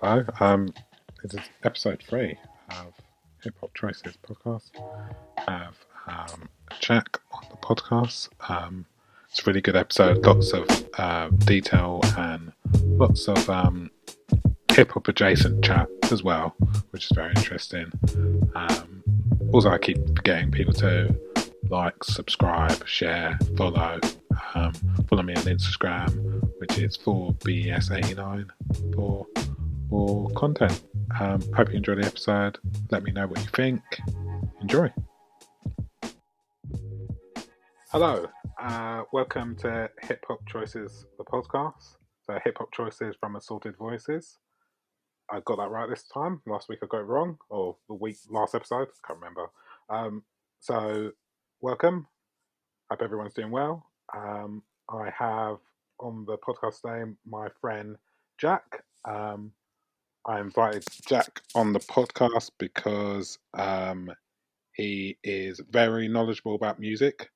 Hello. This is episode 3 of Hip Hop Choices podcast. I have Jack on the podcast. It's a really good episode. Lots of detail and lots of hip hop adjacent chat as well, which is very interesting. Also, I keep getting people to like, subscribe, share, follow. Follow me on Instagram, which is for BES89 for more content. Hope you enjoy the episode. Let me know what you think. Enjoy. Hello, welcome to Hip Hop Choices, the podcast. So Hip Hop Choices from Assorted Voices. I got that right this time. Last week I got it wrong, or last episode, can't remember. So welcome. Hope everyone's doing well. I have on the podcast today my friend Jack. I invited Jack on the podcast because he is very knowledgeable about music.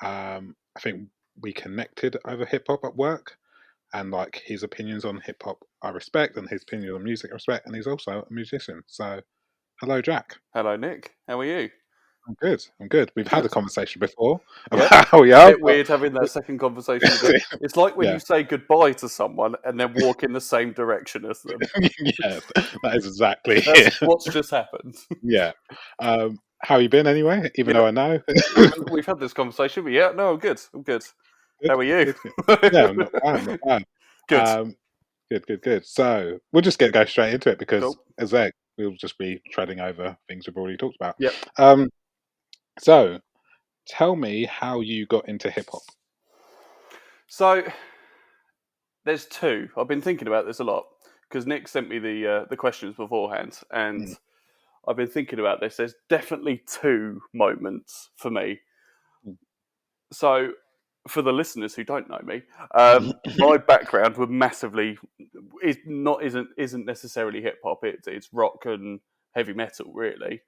I think we connected over hip hop at work, and like his opinions on hip hop I respect, and his opinions on music I respect, and he's also a musician. So, hello, Jack. Hello, Nick. How are you? I'm good. We've had a conversation before Yeah. about how we are. Bit weird having that second conversation again. It's like when Yeah. you say goodbye to someone and then walk in the same direction as them. Yeah, that is exactly That's what's just happened. Yeah. How you been anyway? Even though I know. We've had this conversation, but yeah, no, I'm good. Good, How are you? good. Yeah, I'm not bad. Good. Good. So we'll just go straight into it because Cool. as there, we'll just be treading over things we've already talked about. Yep. So tell me how you got into hip hop. So there's two. I've been thinking about this a lot because Nick sent me the questions beforehand, and I've been thinking about this. There's definitely two moments for me. So, for the listeners who don't know me, my background would massively isn't necessarily hip hop. It's rock and heavy metal, really.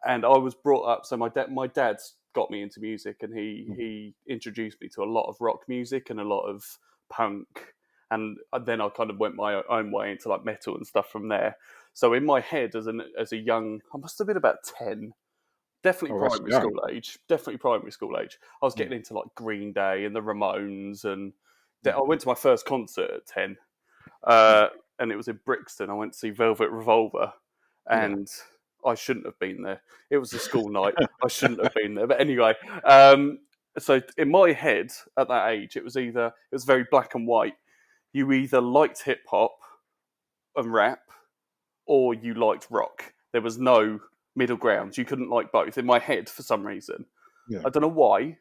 And I was brought up. So my dad's got me into music, and he introduced me to a lot of rock music and a lot of punk. And then I kind of went my own way into like metal and stuff from there. So in my head, as a young, I must have been about 10. Definitely primary school age. I was getting into like Green Day and the Ramones, and I went to my first concert at 10, and it was in Brixton. I went to see Velvet Revolver, and I shouldn't have been there. It was a school night. I shouldn't have been there. But anyway, so in my head at that age, it was very black and white. You either liked hip hop and rap, or you liked rock. There was no middle ground. You couldn't like both. In my head, for some reason, I don't know why,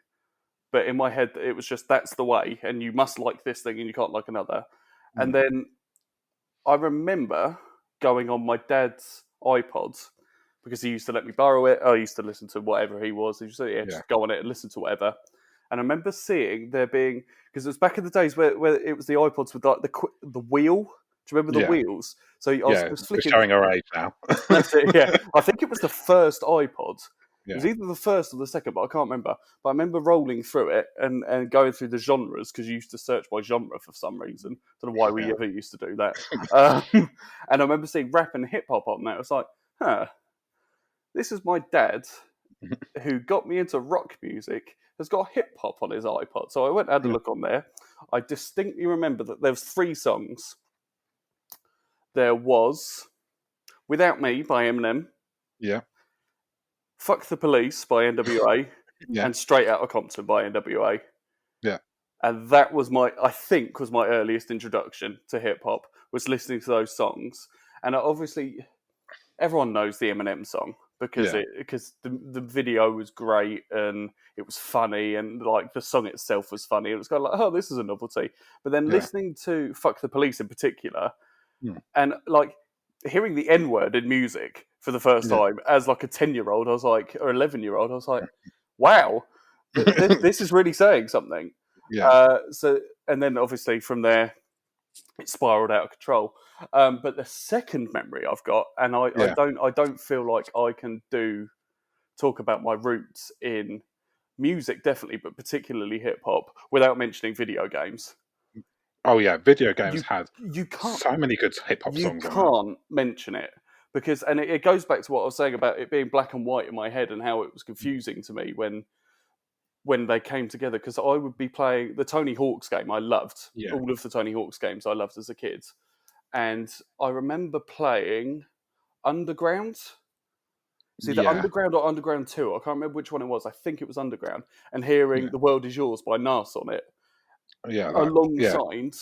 but in my head, it was just that's the way, and you must like this thing, and you can't like another. And then I remember going on my dad's iPod because he used to let me borrow it. I used to listen to whatever he was. He said, just go on it and listen to whatever. And I remember seeing there being, because it was back in the days where it was the iPods with like the wheel. Do you remember the wheels? So I was flicking. We're showing our age now. That's it. Yeah, I think it was the first iPod. Yeah. It was either the first or the second, but I can't remember. But I remember rolling through it and going through the genres because you used to search by genre for some reason. I don't know why we ever used to do that. And I remember seeing rap and hip hop on there. I was like, this is my dad who got me into rock music, has got hip hop on his iPod. So I went and had a look on there. I distinctly remember that there was 3 songs. There was Without Me by Eminem. Yeah. Fuck the Police by NWA. And Straight Outta Compton by NWA. Yeah. And that was my earliest introduction to hip hop, was listening to those songs. And obviously, everyone knows the Eminem song because the video was great and it was funny, and like the song itself was funny. It was kind of like, oh, this is a novelty. But then listening to Fuck the Police in particular, and like hearing the N-word in music for the first time as like a 10-year-old, I was like, or 11-year-old, I was like, wow, this is really saying something. Yeah. And then obviously from there, it spiraled out of control. But the second memory I've got, and I don't feel like I can talk about my roots in music, definitely, but particularly hip hop, without mentioning video games. Oh yeah, video games You had you can't so many good hip hop you songs on it. can't mention it because, and it goes back to what I was saying about it being black and white in my head and how it was confusing to me when they came together, because I would be playing the Tony Hawk's game. I loved Yeah, all of the Tony Hawk's games I loved as a kid, and I remember playing Underground. See, the yeah, Underground or Underground 2, I can't remember which one it was. I think it was Underground, and hearing yeah, The World Is Yours by Nas on it, yeah. Yeah, alongside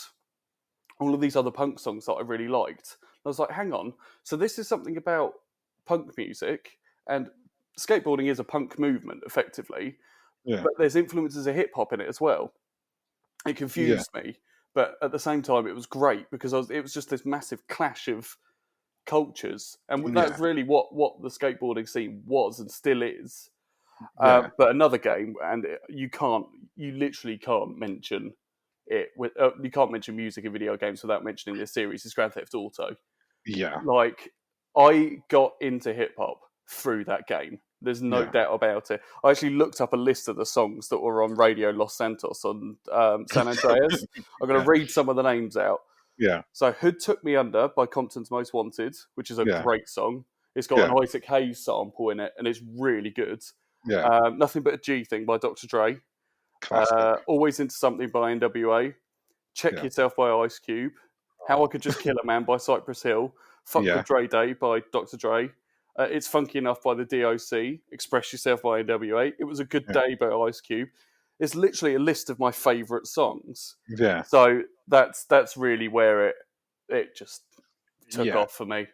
all of these other punk songs that I really liked. I was like, hang on, so this is something about punk music, and skateboarding is a punk movement, effectively, yeah, but there's influences of hip hop in it as well. It yeah, confused me, but at the same time, it was great because it was just this massive clash of cultures, and yeah, that's really what the skateboarding scene was and still is. yeah, But another game, and you literally can't mention it you can't mention music in video games without mentioning this series. Is Grand Theft Auto. yeah, Like, I got into hip hop through that game. There's no yeah, doubt about it. I actually looked up a list of the songs that were on Radio Los Santos on San Andreas. I'm going yeah, to read some of the names out. yeah, So, Hood Took Me Under by Compton's Most Wanted, which is a yeah, great song. It's got yeah, an Isaac Hayes sample in it, and it's really good. yeah. Nothing But a G Thing by Dr. Dre. Classic. Always Into Something by NWA. Check Yeah, Yourself by Ice Cube. How I Could Just Kill a Man by Cypress Hill. Fuck yeah, with Dre Day by Dr. Dre. It's Funky Enough by the DOC. Express Yourself by NWA. It Was a Good yeah, Day by Ice Cube. It's literally a list of my favourite songs. yeah, So that's really where it just took yeah. off for me.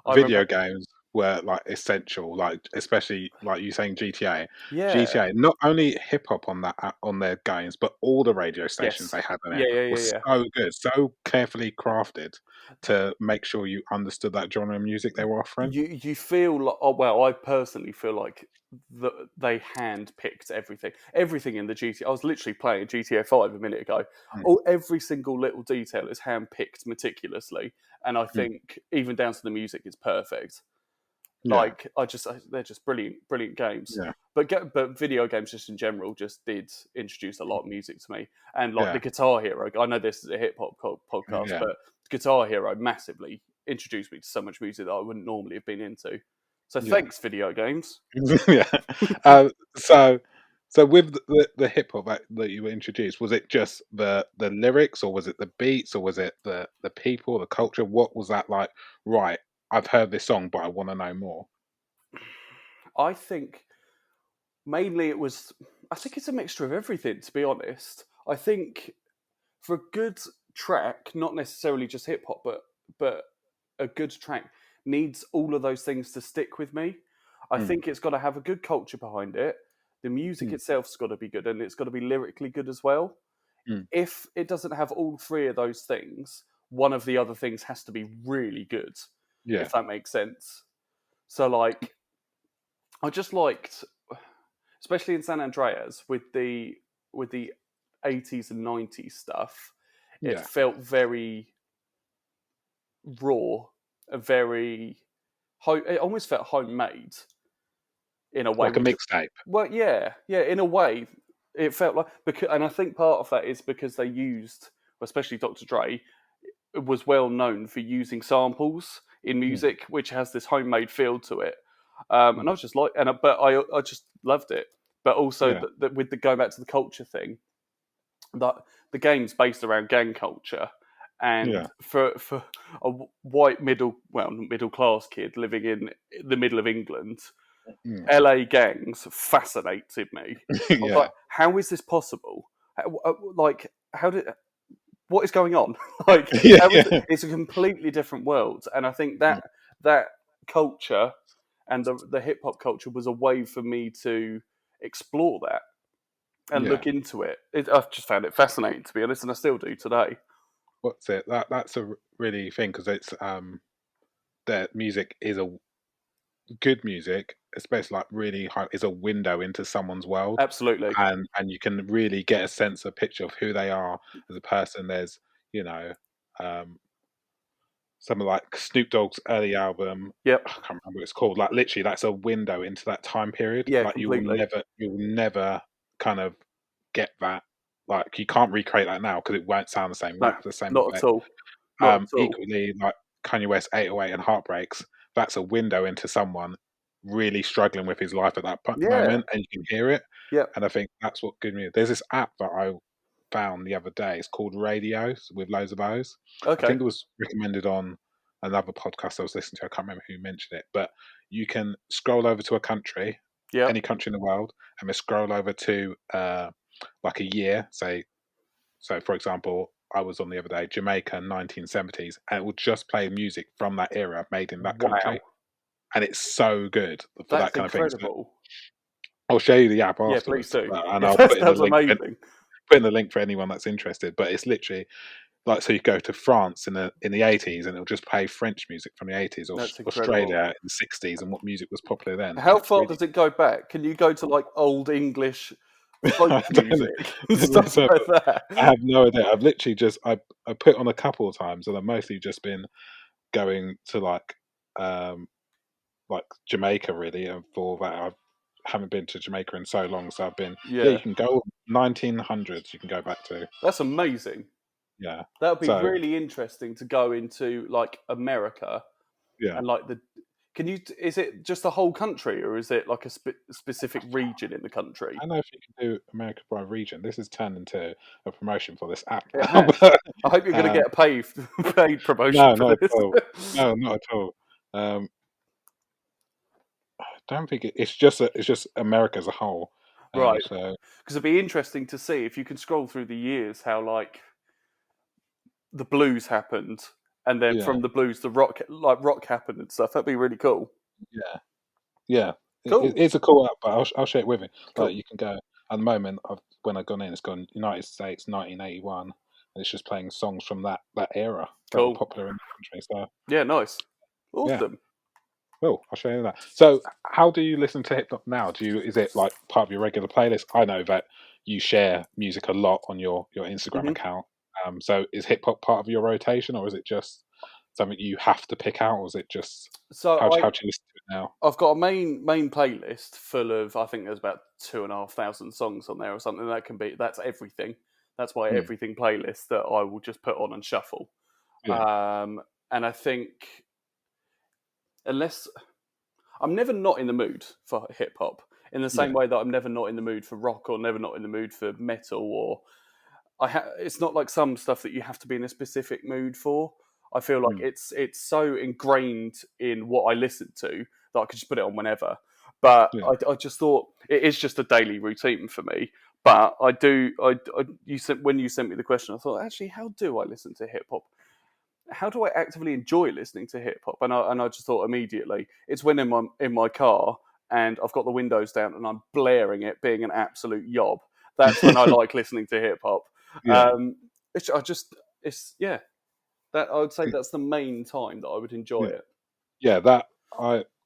I Video remember, games were like essential, like especially like you saying GTA. yeah, GTA, not only hip hop on that on their games, but all the radio stations yes, they had in it yeah, yeah, were yeah, yeah. so good, so carefully crafted to make sure you understood that genre of music they were offering. You feel like, oh well, I personally feel like they hand picked everything in the GTA. I was literally playing GTA 5 a minute ago. Mm, Every single little detail is hand picked meticulously, and I mm, think even down to the music is perfect. yeah, They're just brilliant games. yeah, But video games just in general just did introduce a lot of music to me, and like yeah, the Guitar Hero. I know this is a hip hop podcast, yeah, but Guitar Hero massively introduced me to so much music that I wouldn't normally have been into. So yeah. thanks, video games. Yeah. Uh, so, so with the hip hop that you were introduced, was it just the lyrics, or was it the beats, or was it the people, the culture? What was that like? Right, I've heard this song, but I want to know more. I think mainly it was. I think it's a mixture of everything. To be honest, I think for a good track, not necessarily just hip hop, but a good track needs all of those things to stick with me. I Mm, think it's got to have a good culture behind it. The music mm, itself's got to be good, and it's got to be lyrically good as well. mm. If it doesn't have all three of those things, one of the other things has to be really good, Yeah, if that makes sense. So, like, I just liked, especially in San Andreas, with the 80s and 90s stuff. It yeah, felt very raw, very it almost felt homemade in a way, like a which, mixtape. well, yeah, in a way it felt like, because, and I think part of that is because they used, especially Dr. Dre was well known for using samples in Mm, music, which has this homemade feel to it. And mm. I was just like, but I just loved it. But also Yeah, with the going back to the culture thing, that the game's based around gang culture, and yeah, for a white middle class kid living in the middle of England, mm. LA gangs fascinated me. I was like, Yeah, how is this possible? Like, how did what is going on? Like, yeah, how is yeah, it's a completely different world, and I think mm, that culture and the hip hop culture was a way for me to explore that and yeah. look into it. I've just found it fascinating, to be honest, and I still do today. What's it? That's a really thing, because it's that music is a good music, especially like really high, is a window into someone's world, Absolutely. and you can really get a sense, a picture of who they are as a person. There's, you know, um, some of like Snoop Dogg's early album. Yep. I can't remember what it's called. Like literally, that's a window into that time period. Yeah, Like completely. you will never kind of get that. like you can't recreate that now because it won't sound the same. It won't No, have the same not at effect. all. Not at all. Equally, like Kanye West 808 and Heartbreaks, that's a window into someone really struggling with his life at that Yeah. moment, and you can hear it. Yep. And I think that's what good music. There's this app that I found the other day. It's called Radios with loads of O's. I Okay. think it was recommended on another podcast I was listening to. I can't remember who mentioned it, but you can scroll over to a country, Yep. any country in the world, and we scroll over to like a year, say. So, for example, I was on the other day, Jamaica, 1970s, and it will just play music from that era made in that Wow. country. And it's so good for that That's kind of thing. So incredible. I'll show you the app Yeah, please afterwards, do. and Yeah, I'll that put in the sounds link. amazing. Put in the link for anyone that's interested. But it's literally like, so you go to France in the 80s, and it'll just play French music from the 80s, or That's incredible. Australia in the 60s, and what music was popular then. And How it's far really. does it go back? Can you go to like old English folk I don't know. music and Let's stuff have like that? I have no idea. I've literally just I put on a couple of times, and I've mostly just been going to um like Jamaica really, and for that I haven't been to Jamaica in so long. So I've been, yeah. You Yeah, can go 1900s. You can go back to, that's amazing. yeah. That would be So really interesting to go into like America yeah, and like the. Can you? Is it just the whole country, or is it like a specific region in the I country? don't know if you can do America by region. This has turned into a promotion for this app It now. has. But, I hope you're going to um, get a paid promotion no, for not at this. all. No, not at all. Um, I don't think it's just America as a whole. Right, So because it'd be interesting to see if you can scroll through the years how like the blues happened, and then yeah, from the blues the rock happened and stuff. That'd be really cool. yeah. Yeah, Cool, it's a cool app, but I'll share it with you. Like cool, you can go at the moment. When I've gone in, it's gone United States 1981, and it's just playing songs from that era that were cool. popular in the country. So Yeah, nice, yeah, awesome. cool. I'll show you that. So how do you listen to hip hop now? Is it like part of your regular playlist? I know that you share music a lot on your Instagram hmm account. So is hip hop part of your rotation, or is it just something you have to pick out, or is it just So how do you listen to it now? I've got a main playlist full of I think there's about 2,500 songs on there or something. That's everything. That's my Hmm, everything playlist that I will just put on and shuffle. yeah, And I think unless I'm never not in the mood for hip hop, in the same yeah, way that I'm never not in the mood for rock or never not in the mood for metal or it's not like some stuff that you have to be in a specific mood for. I feel like hmm, it's so ingrained in what I listen to that I could just put it on whenever. But yeah. I just thought it is just a daily routine for me. But I do. You sent when you sent me the question, I thought actually, how do I listen to hip hop? How do I actively enjoy listening to hip hop? And I just thought immediately it's when in my car and I've got the windows down and I'm blaring it, being an absolute yob. That's when I like listening to hip hop. Yeah, Um, it's I just it's yeah. That I would say that's the main time that I would enjoy yeah, it. yeah. That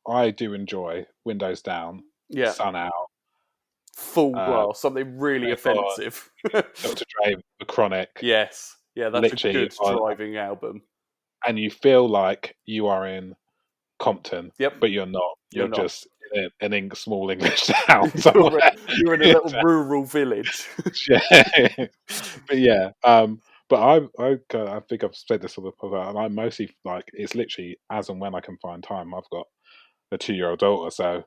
I do enjoy. Windows down, Yeah, sun out. full Uh, blast, something really record offensive. Dr. Dre, The Chronic, Yes, yeah, that's a literally good on, driving album. and you feel like you are in Compton, Yep, but you're not. you're You're not. just in a small English town you're, somewhere. you're in a little rural village. Yeah. But yeah, but I think I've said this on the podcast, and I mostly like it's literally as and when I can find time. I've got a 2-year-old daughter, so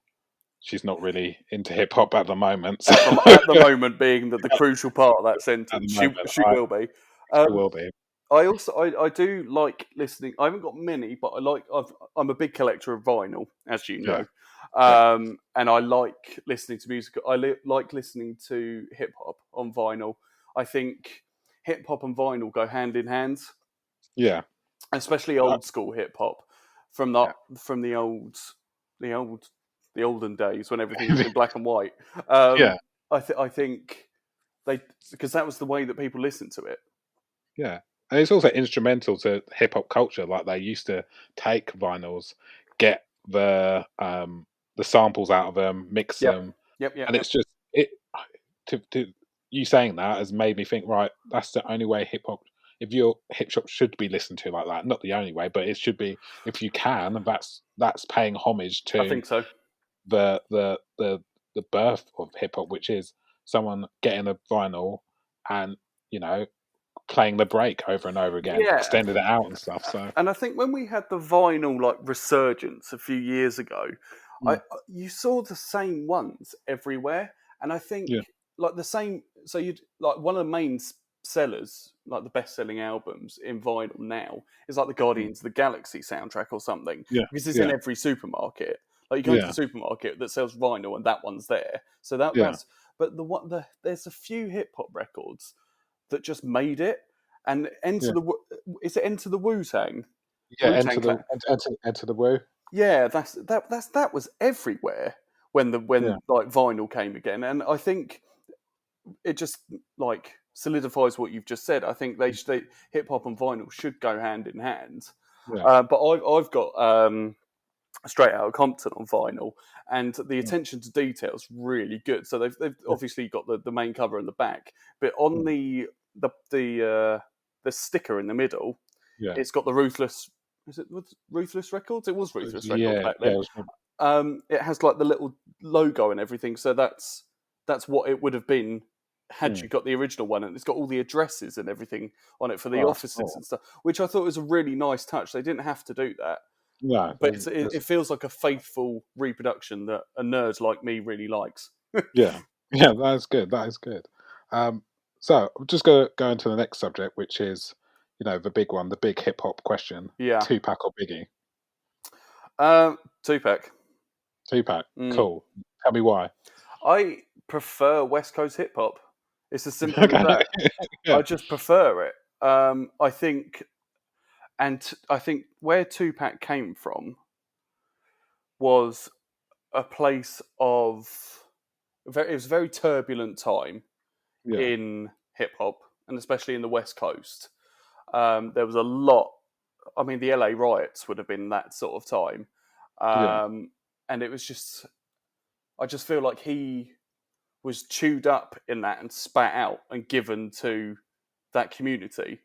she's not really into hip hop at the moment. So At the moment being the crucial part of that at the sentence. She moment, she will be. it Um, will be. I do like listening. I haven't got many, but I'm a big collector of vinyl, as you Yeah, know, yeah, and I like listening to music. Like listening to hip hop on vinyl. I think hip hop and vinyl go hand in hand, yeah, especially uh, old school hip hop from the yeah, from the old the olden days when everything was in black and white. Um, yeah, I think they because that was the way that people listened to it. yeah. And it's also instrumental to hip hop culture. Like they used to take vinyls, get the samples out of them, mix Yep. them, Yep. Yep. and Yep. it's just it. To you saying that has made me think. Right, that's the only way hip hop. If your hip hop should be listened to like that, not the only way, but it should be. If you can, that's paying homage I to think so. the the the the birth of hip hop, which is someone getting a vinyl and playing the break over and over again, Yeah. extended it out and stuff. So And I think when we had the vinyl like resurgence a few years ago, mm, you saw the same ones everywhere, and I think yeah, like the same. So you'd like one of the main sellers, like the best-selling albums in vinyl now, is like the mm, Guardians of the Galaxy soundtrack or something, yeah, because it's in yeah, every supermarket. Like you go into the yeah, supermarket that sells vinyl, and that one's there. So yeah, that's. But there's a few hip hop records that just made it. And yeah, is it Enter the Wu Tang? yeah. Wu Tang Clan. Enter the Woo. Yeah, that was everywhere when the Yeah, when like vinyl came again, and I think it just like solidifies what you've just said. I think hip hop and vinyl should go hand in hand. yeah, But I've got Straight Outta Compton on vinyl, and the mm, attention to detail is really good. So they've yeah, obviously got the main cover and the back, but on mm, the sticker in the middle, yeah, it's got the Ruthless. Is it Ruthless Records? It was Ruthless Records yeah, back yeah. then. It has like the little logo and everything, so that's what it would have been had Mm. you got the original one, and it's got all the addresses and everything on it for the Oh, that's offices cool. and stuff, which I thought was a really nice touch. They didn't have to do that, Yeah, but it feels like a faithful reproduction that a nerd like me really likes. yeah, yeah. That is good. That is good. Um, so I'm just gonna go into the next subject, which is the big one, the big hip hop question: Yeah, Tupac or Biggie? Tupac. Tupac. Mm. Cool. Tell me why. I prefer West Coast hip hop. It's as simple as that. Okay. I Yeah. just prefer it. I think where Tupac came from was a place of it was a very turbulent time Yeah. in hip hop, and especially in the West Coast. There was a lot. I mean, the LA riots would have been that sort of time, Yeah. and it was just. I just feel like he was chewed up in that and spat out and given to that community.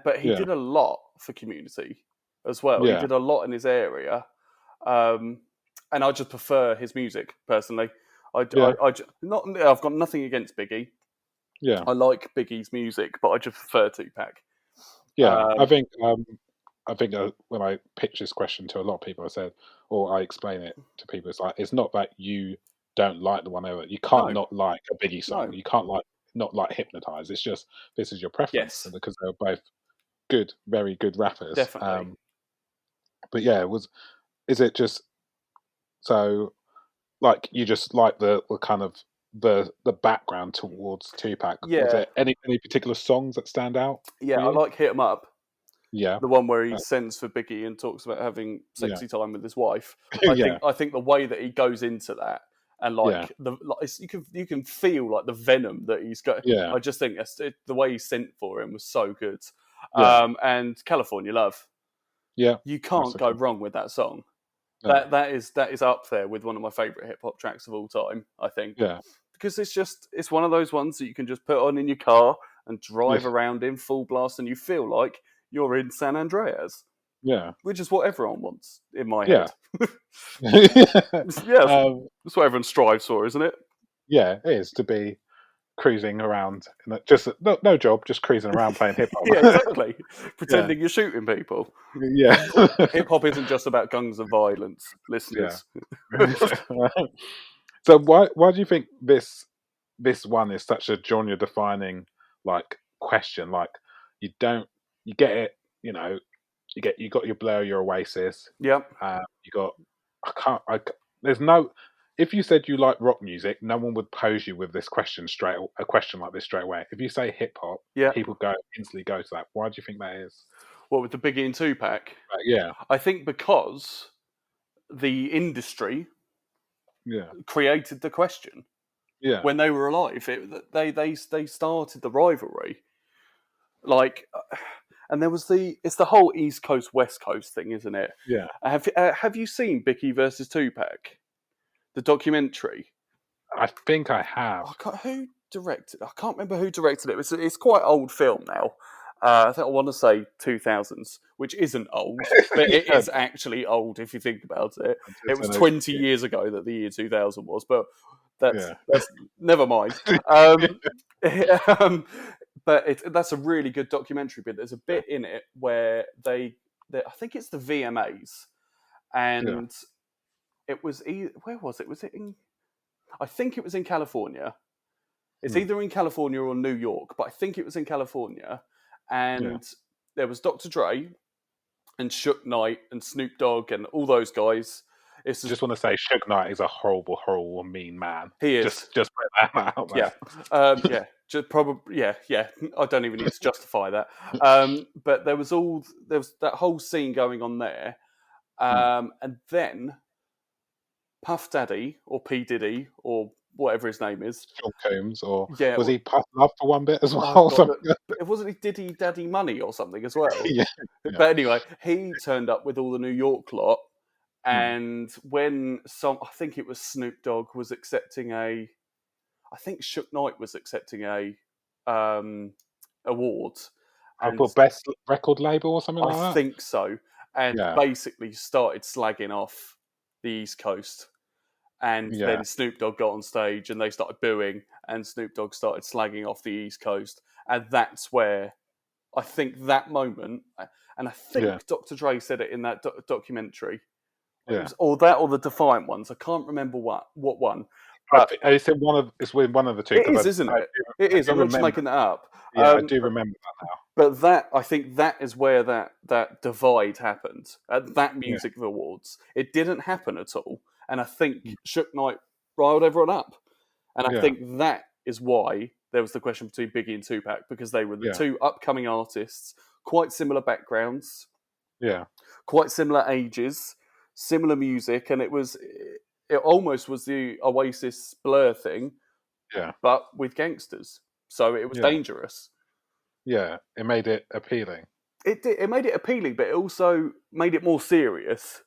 But he Yeah. did a lot for community as well. He Yeah. did a lot in his area, um, and I just prefer his music personally. Yeah. Not. I've got nothing against Biggie. Yeah. I like Biggie's music, but I just prefer Tupac. Yeah. I Um, think. I think when I pitch this question to a lot of people, I said, or I explain it to people, it's like it's not that you don't like the one ever. You can't no, not like a Biggie song. no, You can't not like Hypnotize. It's just this is your preference, yes, and because they're both good, very good rappers. definitely. But yeah, it was. Is it just so? Like you just like the kind of the background towards Tupac. Was Yeah, there any particular songs that stand out yeah. for I you? like Hit 'Em Up. Yeah, The one where he uh, sends for Biggie and talks about having yeah, sexy time with his wife. yeah, I think the way that he goes into that and yeah, you can feel like the venom that he's got. yeah, I just think the way he sent for him was so good. yeah, And California Love, yeah. you That's can't go okay. wrong with that song. No, That is up there with one of my favorite hip hop tracks of all time. I think yeah, because it's one of those ones that you can just put on in your car and yeah, drive around in full blast, and you feel like you're in San Andreas, yeah, which is what everyone wants in my yeah. head. Yeah, um, that's what everyone strives for, isn't it? yeah, it is to be cruising around, just no job, just cruising around playing hip Yeah, hop. exactly. Yeah, Pretending you're shooting people. yeah, Hip hop isn't just about guns and violence, yeah. listeners. So why do you think this one is such a genre defining like question? Like you don't you get it, you got your Blur, your Oasis, Yep. you got I can't I c- there's no if you said you like rock music, no one would pose you with this question a question like this straight away. If you say hip hop, Yep. people go instantly go to that. Why do you think that is? What with the Biggie and Tupac? Like, yeah, I think because the industry yeah, created the question yeah, when they were alive. They started the rivalry. Like, and there was it's the whole East Coast West Coast thing, isn't it? yeah. Have you seen Biggie versus Tupac, the documentary? I think I have. Who directed? I can't remember who directed it. It's quite old film now. I think I want to say 2000s, which isn't old, but it Yeah, is actually old if you think about it. I'm It just was an ocean 20 kid. years ago that the year 2000 was, but Yeah. that's never mind. Um, um, but that's a really good documentary bit. There's a bit in it where I think it's the VMAs, Yeah. and it was where was it? Was it in? I think it was in California. It's Mm. either in California or New York, but I think it was in California. Yeah. And there was Dr. Dre and Suge Knight and Snoop Dogg and all those guys. It's just, Just want to say, Suge Knight is a horrible, horrible, mean man. he is, Just put that out yeah, there. yeah, just probably, yeah. I don't even need to justify that. But there was that whole scene going on there, Mm. and then Puff Daddy or P Diddy or whatever his name is, Sean Combs, or yeah. was he Puff Love for one bit as well? Oh Or god, something? it wasn't he Diddy Daddy Money or something as well. Yeah. Yeah. But anyway, he turned up with all the New York lot, Mm. and when I think it was Snoop Dogg was accepting I think Suge Knight was accepting a award, and For best record label or something I like that. think so, and Yeah. basically started slagging off the East Coast. And Yeah. then Snoop Dogg got on stage and they started booing, and Snoop Dogg started slagging off the East Coast. And that's where I think that moment, and I Yeah. think Dr. Dre said it in that documentary, it Yeah. was or that or the Defiant ones. I can't remember what one, I but think it's with one of the two it because is, isn't it? It I is. do I'm not just remember. making that up. Yeah, I do remember that now. But that I think that is where that divide happened at that Yeah. music awards. It didn't happen at all, and I think Mm. Suge Knight riled everyone up, and I Yeah. think that is why there was the question between Biggie and Tupac, because they were the Yeah. two upcoming artists, quite similar backgrounds, Yeah. quite similar ages, similar music, and it almost was the Oasis Blur thing, Yeah. but with gangsters. So it was Yeah. dangerous. Yeah. It made it appealing. It made it appealing, but it also made it more serious.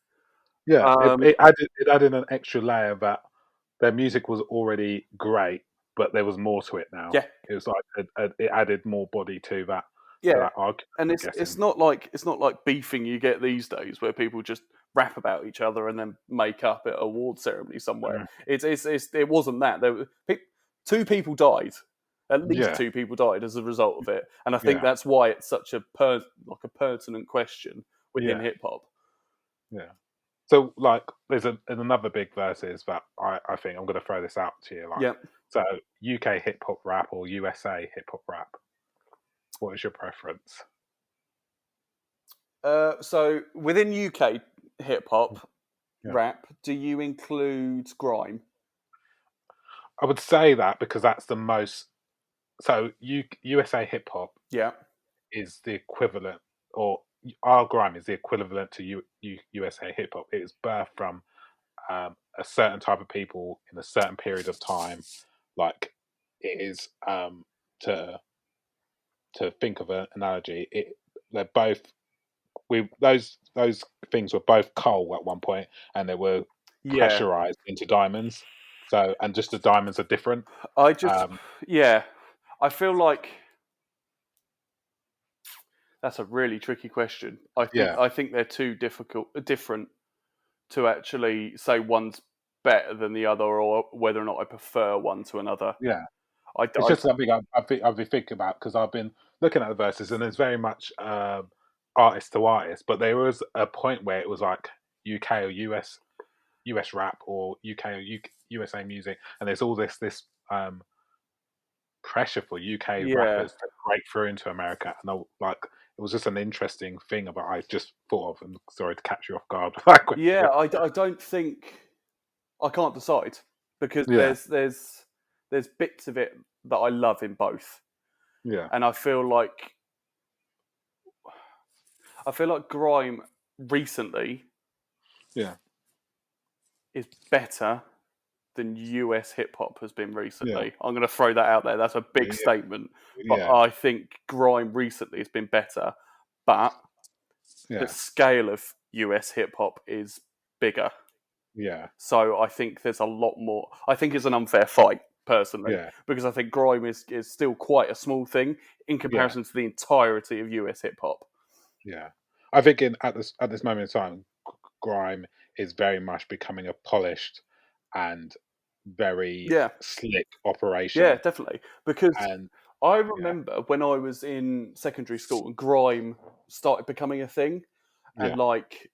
Yeah. Um, It added an extra layer that their music was already great, but there was more to it now. yeah, It was like it added more body to yeah, that argument. and I'm it's guessing. not like beefing you get these days where people just rap about each other and then make up at a award ceremony somewhere. Mm. It wasn't that. Two people died. At least Yeah. two people died as a result of it, and I think Yeah. that's why it's such a pertinent question within Yeah. hip hop. Yeah. So, like, there's another big versus that I think I'm going to throw this out to you. Like, Yeah. so UK hip hop rap or USA hip hop rap? What is your preference? So within UK hip hop Yeah, rap, do you include grime? I would say that because that's the most. So, USA hip hop Yeah. is the equivalent, or our grime is the equivalent to USA hip hop. It is birthed from a certain type of people in a certain period of time. Like, it is to think of an analogy. They're both those things were both coal at one point, and they were Yeah. pressurized into diamonds. So, and just the diamonds are different. I just, Um, yeah, I feel like that's a really tricky question. yeah, I think they're different to actually say one's better than the other, or whether or not I prefer one to another. yeah. It's I just something I've been thinking about because I've been looking at the verses, and it's very much artist to artist. But there was a point where it was like UK or US rap or UK or USA music, and there's all this pressure for UK yeah, rappers to break through into America, and like it was just an interesting thing about I just thought of. And sorry to catch you off guard with that yeah. question. I don't think I can't decide because Yeah, there's bits of it that I love in both, yeah, and I feel like grime recently yeah, is better than US hip hop has been yeah, recently. I'm going to throw that out there. That's a big yeah, statement, but yeah, I think grime recently has been better. But the yeah, scale of US hip hop is bigger, yeah, so I think there's a lot more. I think it's an unfair fight personally yeah, because I think grime is still quite a small thing in yeah, comparison to the entirety of US hip hop. yeah. I think at this moment in time, grime is very much becoming a polished and very Yeah, slick yeah, operation, definitely. Because and I remember when I was in secondary school and grime started becoming a thing, and Yeah. like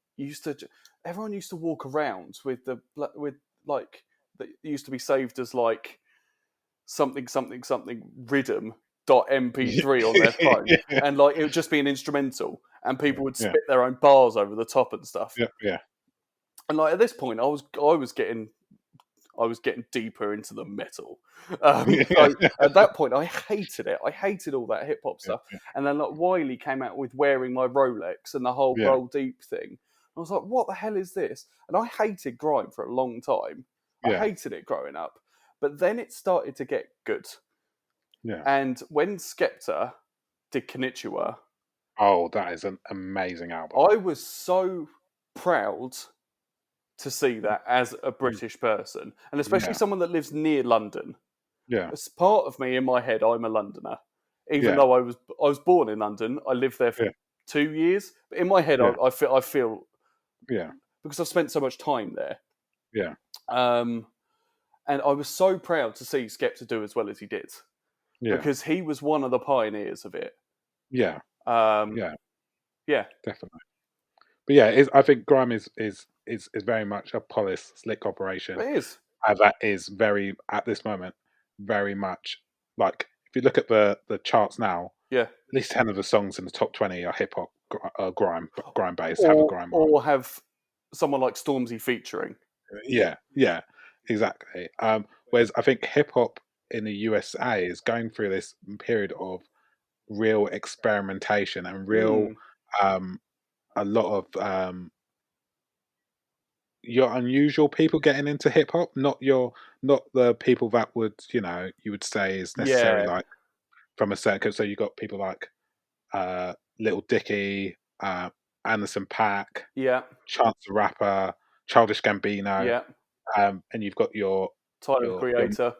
everyone used to walk around with like that used to be saved as like something something something rhythm dot mp3 on their phone, Yeah. and like it would just be an instrumental, and people would Yeah. spit their own bars over the top and stuff. Yeah. Yeah. And like at this point, I was getting deeper into the metal. So Yeah. at that point, I hated it. I hated all that hip hop Yeah. stuff. And then like Wiley came out with wearing my Rolex and the whole Yeah. roll deep thing. I was like, what the hell is this? And I hated grime for a long time. I Yeah. hated it growing up. But then it started to get good. Yeah. And when Skepta did Konnichiwa, Oh, that is an amazing album. I was so proud to see that as a British person, and especially Yeah. someone that lives near London. Yeah. As part of me in my head, I'm a Londoner, even Yeah. though I was born in London. I lived there for Yeah. 2 years, but in my head, Yeah. I feel Yeah. because I've spent so much time there. Yeah. Um, and I was so proud to see Skepta do as well as he did Yeah. because he was one of the pioneers of it. Yeah. Um, Yeah. yeah, Definitely. But yeah, I think grime is very much a polished, slick operation. it is. That is very at this moment very much like if you look at the charts now, Yeah, at least 10 of the songs in the top 20 are hip hop, grime based, have a grime bar. or have someone like Stormzy featuring. Yeah, yeah, exactly. Whereas I think hip hop in the USA is going through this period of real experimentation and real Mm, um, a lot of your unusual people getting into hip hop, not the people that would you would say is necessarily yeah, like from a circuit. So you got people like Little Dicky, Anderson Paak, yeah, Chance the Rapper, Childish Gambino, yeah. and you've got Tyler the your Creator.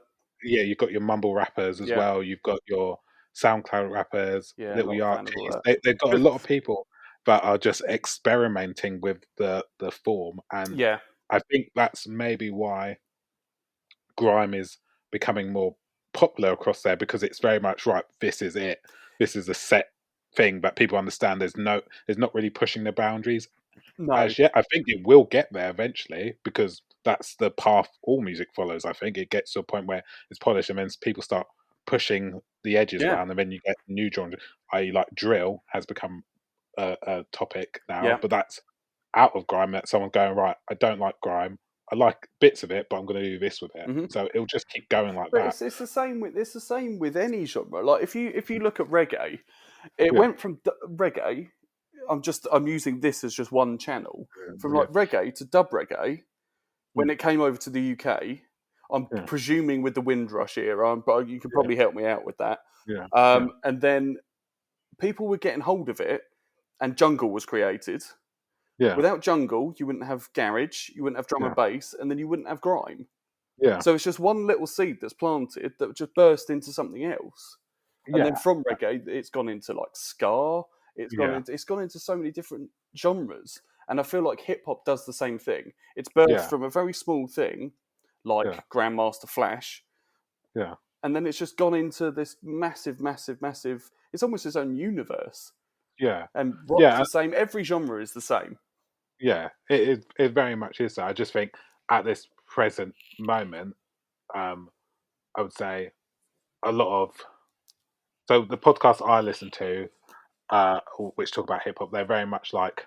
yeah, you've got your mumble rappers as Yeah, well. You've got your SoundCloud rappers, yeah. Little Not a fan of all Yarchies. that. They've got a lot of people that are just experimenting with the form, and Yeah, I think that's maybe why grime is becoming more popular across there because it's very much right. This is it. This is a set thing that people understand. There's not really pushing the boundaries no, as yet. I think it will get there eventually because that's the path all music follows. I think it gets to a point where it's polished, and then people start pushing the edges yeah, around, and then you get new genres. I.e., like drill has become a topic now, yeah. but that's out of grime. That someone going right. I don't like grime. I like bits of it, but I'm going to do this with it. Hmm. So it'll just keep going like But that. it's the same with any genre. Like if you look at reggae, it Yeah, went from reggae. I'm using this as just one channel from yeah, like reggae to dub reggae when mm, it came over to the UK. I'm yeah, presuming with the Windrush era, but you could probably help me out with that. yeah, yeah, And then people were getting hold of it, and jungle was created. yeah, Without jungle, you wouldn't have garage, you wouldn't have drum yeah, and bass, and then you wouldn't have grime. yeah, So it's just one little seed that's planted that just burst into something else. And then yeah, from reggae, it's gone into like ska. yeah, It's gone into so many different genres. And I feel like hip hop does the same thing. It's birthed yeah, from a very small thing, yeah, like Grandmaster Flash, yeah, and then it's just gone into this massive, massive, massive. It's almost its own universe. yeah, And rock's yeah. the same. Every genre is the same. Yeah, it very much is that. I just think at this present moment, um, I would say a lot of so the podcasts I listen to, which talk about hip hop, they're very much like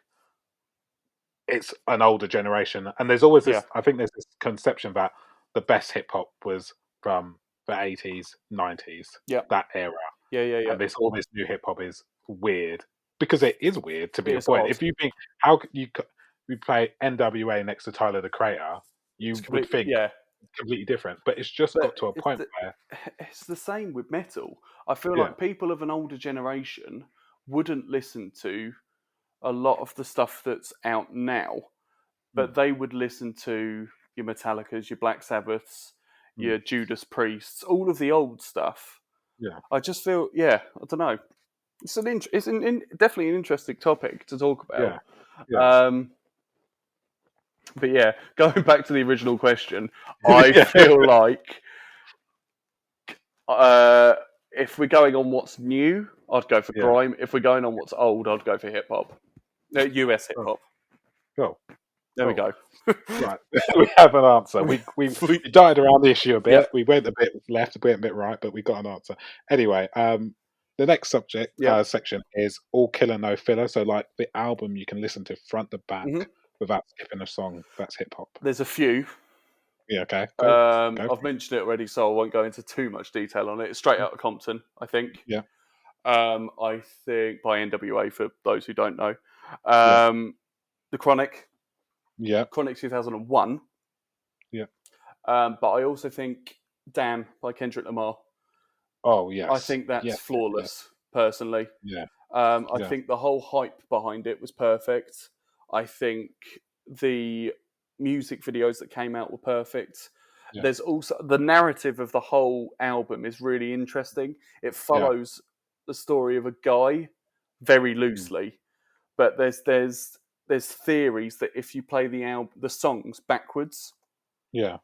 it's an older generation, and there's always Yeah, this. I think there's this conception that the best hip hop was from the 80s, 90s, yeah, that era, yeah, yeah, yeah. and this all this new hip hop is weird because it is weird to be a It's point. odd. If you think how could you play NWA next to Tyler the Creator, It's you would completely think yeah. completely different. But it's just But got to a point where it's the same with metal. I feel yeah, like people of an older generation wouldn't listen to a lot of the stuff that's out now, mm, but they would listen to your Metallicas, your Black Sabbaths, mm, your Judas Priests, all of the old stuff. yeah, I just feel, yeah, I don't know. Definitely an interesting topic to talk about. yeah, yeah, Um, but yeah, going back to the original question, I yeah, feel like uh, if we're going on what's new, I'd go for Yeah. grime. If we're going on what's old, I'd go for hip hop. US hip hop. Cool. There we go. Right, we have an answer. We darted around the issue a bit. Yeah. We went a bit left, a bit right, but we got an answer. Anyway, the next subject Yeah. section is all killer, no filler. So, like the album, you can listen to front to back hmm without skipping a song. That's hip hop. There's a few. Yeah. Okay. Go. Go. I've mentioned it already, so I won't go into too much detail on it. It's straight out of Compton, I think. Yeah. I think by NWA for those who don't know. Yeah. The Chronic. Yeah. Chronic 2001. Yeah. But I also think Damn by Kendrick Lamar. Oh yes. I think that's yes. flawless, personally. Yeah. I Yeah. think the whole hype behind it was perfect. I think the music videos that came out were perfect. Yeah. There's also the narrative of the whole album is really interesting. It follows the story of a guy very loosely, but there's theories that if you play the songs backwards, Yeah.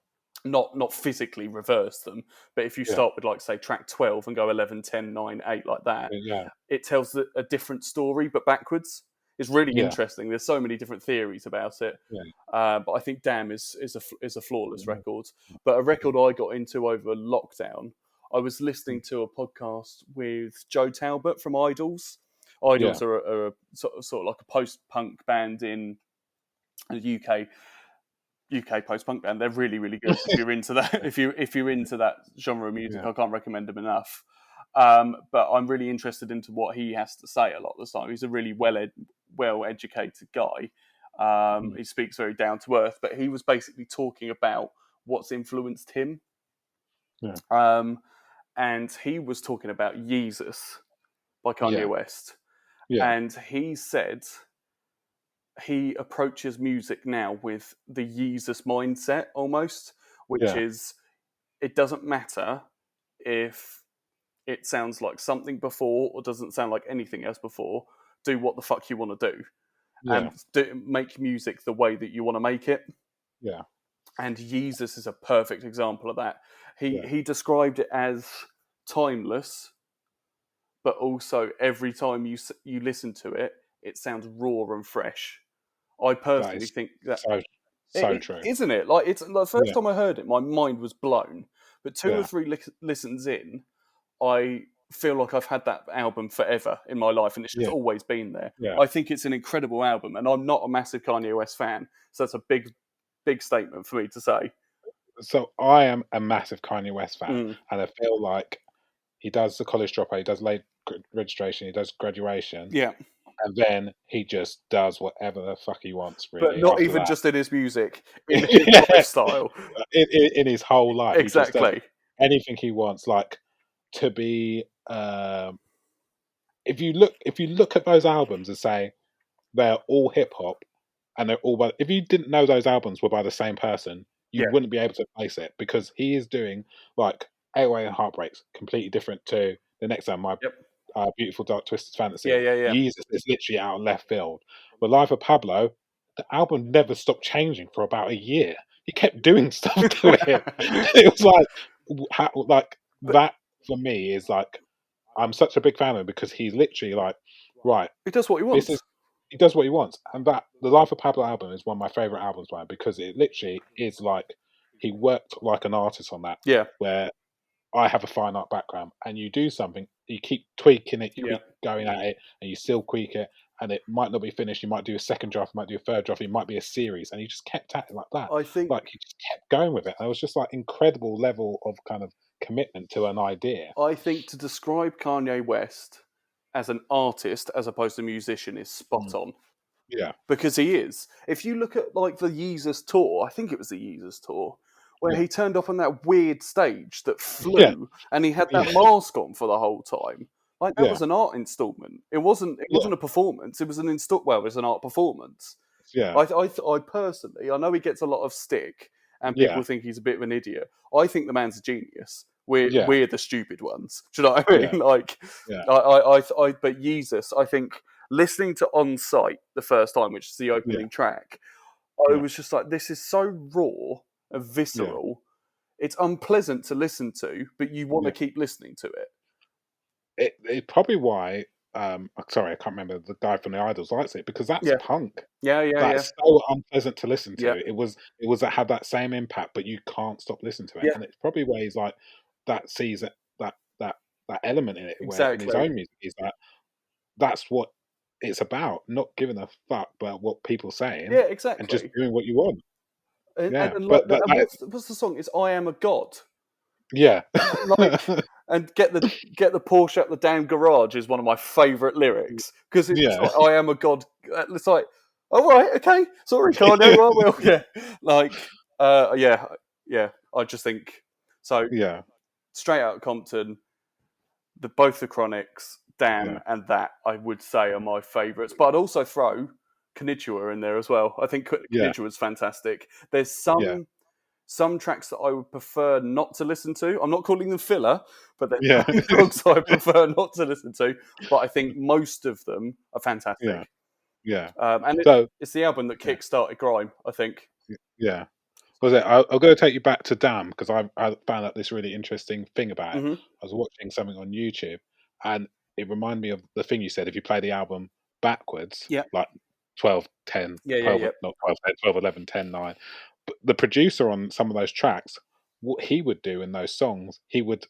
not physically reverse them, but if you Yeah. start with, like, say, track 12 and go 11, 10, 9, 8 like that, Yeah. it tells a different story but backwards. It's really Yeah. interesting. There's so many different theories about it. Yeah. But I think Damn is a flawless Yeah. record. But a record I got into over lockdown, I was listening to a podcast with Joe Talbot from Idols. Idols are a sort of like a post-punk band in the UK post-punk band. They're really, really good. If you're into that, if you're into that genre of music, I can't recommend them enough. But I'm really interested into what he has to say a lot of the time. He's a really well-educated guy. He speaks very down to earth, but he was basically talking about what's influenced him. Yeah. And he was talking about Yeezus by Kanye Yeah. West. Yeah. And he said he approaches music now with the Yeezus mindset almost, which is it doesn't matter if it sounds like something before or doesn't sound like anything else before. Do what the fuck you want to do, Yeah. and make music the way that you want to make it. Yeah. And Yeezus is a perfect example of that. Yeah. He described it as timeless, but also every time you listen to it, it sounds raw and fresh. I That personally is think that so true. isn't it? Like, it's the first time I heard it, my mind was blown. But two or Yeah. three listens in, I feel like I've had that album forever in my life, and it's just Yeah. always been there. Yeah. I think it's an incredible album, and I'm not a massive Kanye West fan, so that's a big statement for me to say. So I am a massive Kanye West fan, Mm. and I feel like he does the college dropout, he does late registration, he does graduation, Yeah, and then he just does whatever the fuck he wants, but really. not After even that, just in his music, in his lifestyle. in his whole life, he just does Exactly. anything he wants. Like to be, if you look at those albums and say they're all hip hop, and they're all if you didn't know those albums were by the same person, you Yeah. wouldn't be able to place it because he is doing like 808 and Heartbreaks, completely different to the next album, My Yep. Beautiful Dark Twisted Fantasy. Yeah. Yeezus is literally out of left field. But Life of Pablo, the album never stopped changing for about a year. He kept doing stuff to it. It was like But that for me is like I'm such a big fan of him because he's literally like, right, he does what he this wants. is he does what he wants, and that the Life of Pablo album is one of my favorite albums by him because it literally is like he worked like an artist on that. Yeah. Where I have a fine art background, and you do something, you keep tweaking it, you keep going at it, and you still tweak it, and it might not be finished. You might do a second draft, you might do a third draft, it might be a series, and he just kept at it like that. I think Like he just kept going with it, and it was just like incredible level of kind of commitment to an idea. to describe Kanye West as an artist as opposed to musician is spot on. Yeah, Because he is. If you look at like the Yeezus tour, I think it was the Yeezus tour, where he turned up on that weird stage that flew and he had that mask on for the whole time. Like that was an art installment. It wasn't a performance. It was an it was an art performance. Yeah, I personally, I know he gets a lot of stick and people think he's a bit of an idiot. I think the man's a genius. We're the stupid ones. Do you know what I mean? Like, but Yeezus, I think listening to On Site the first time, which is the opening track, I was just like, this is so raw and visceral. It's unpleasant to listen to, but you want to keep listening to it. it's probably why. Sorry, I can't remember the guy from the Idols likes it because that's Yeah, punk. yeah, yeah, yeah, That's so unpleasant to listen yeah, to. It was that had that same impact, but you can't stop listening to it, yeah. and it's probably where he's like that sees it that that element in it where in his Exactly. own music is that that's what it's about, not giving a fuck about what people saying Yeah, and just exactly. doing what you want. And, Yeah, and like, but that, and that what's the song? It's "I Am a God." yeah, Like, and get the Porsche out the damn garage is one of my favourite lyrics because it's just yeah, like I am a god. It's like, all right, okay, sorry, Kanye. Well, yeah, like, yeah, yeah. I just think so. yeah, Straight out of Compton, both the Chronics, Damn, yeah, and that I would say are my favourites. But I'd also throw Konnichiwa in there as well. I think yeah, Konnichiwa is fantastic. There's yeah, some tracks that I would prefer not to listen to. I'm not calling them filler, but there's yeah, some songs I prefer not to listen to. But I think most of them are yeah, fantastic. yeah. And So it's the album that yeah, kick-started grime, I think. yeah. Was it? I'm going to take you back to Damn because I found out this really interesting thing about it. Hmm. I was watching something on YouTube, and it reminded me of the thing you said. If you play the album backwards, Yeah, like 12, 10, yeah, yeah, 12, yeah, not 12, 10, 12, 11, 10, 9. But the producer on some of those tracks, what he would do in those songs, he would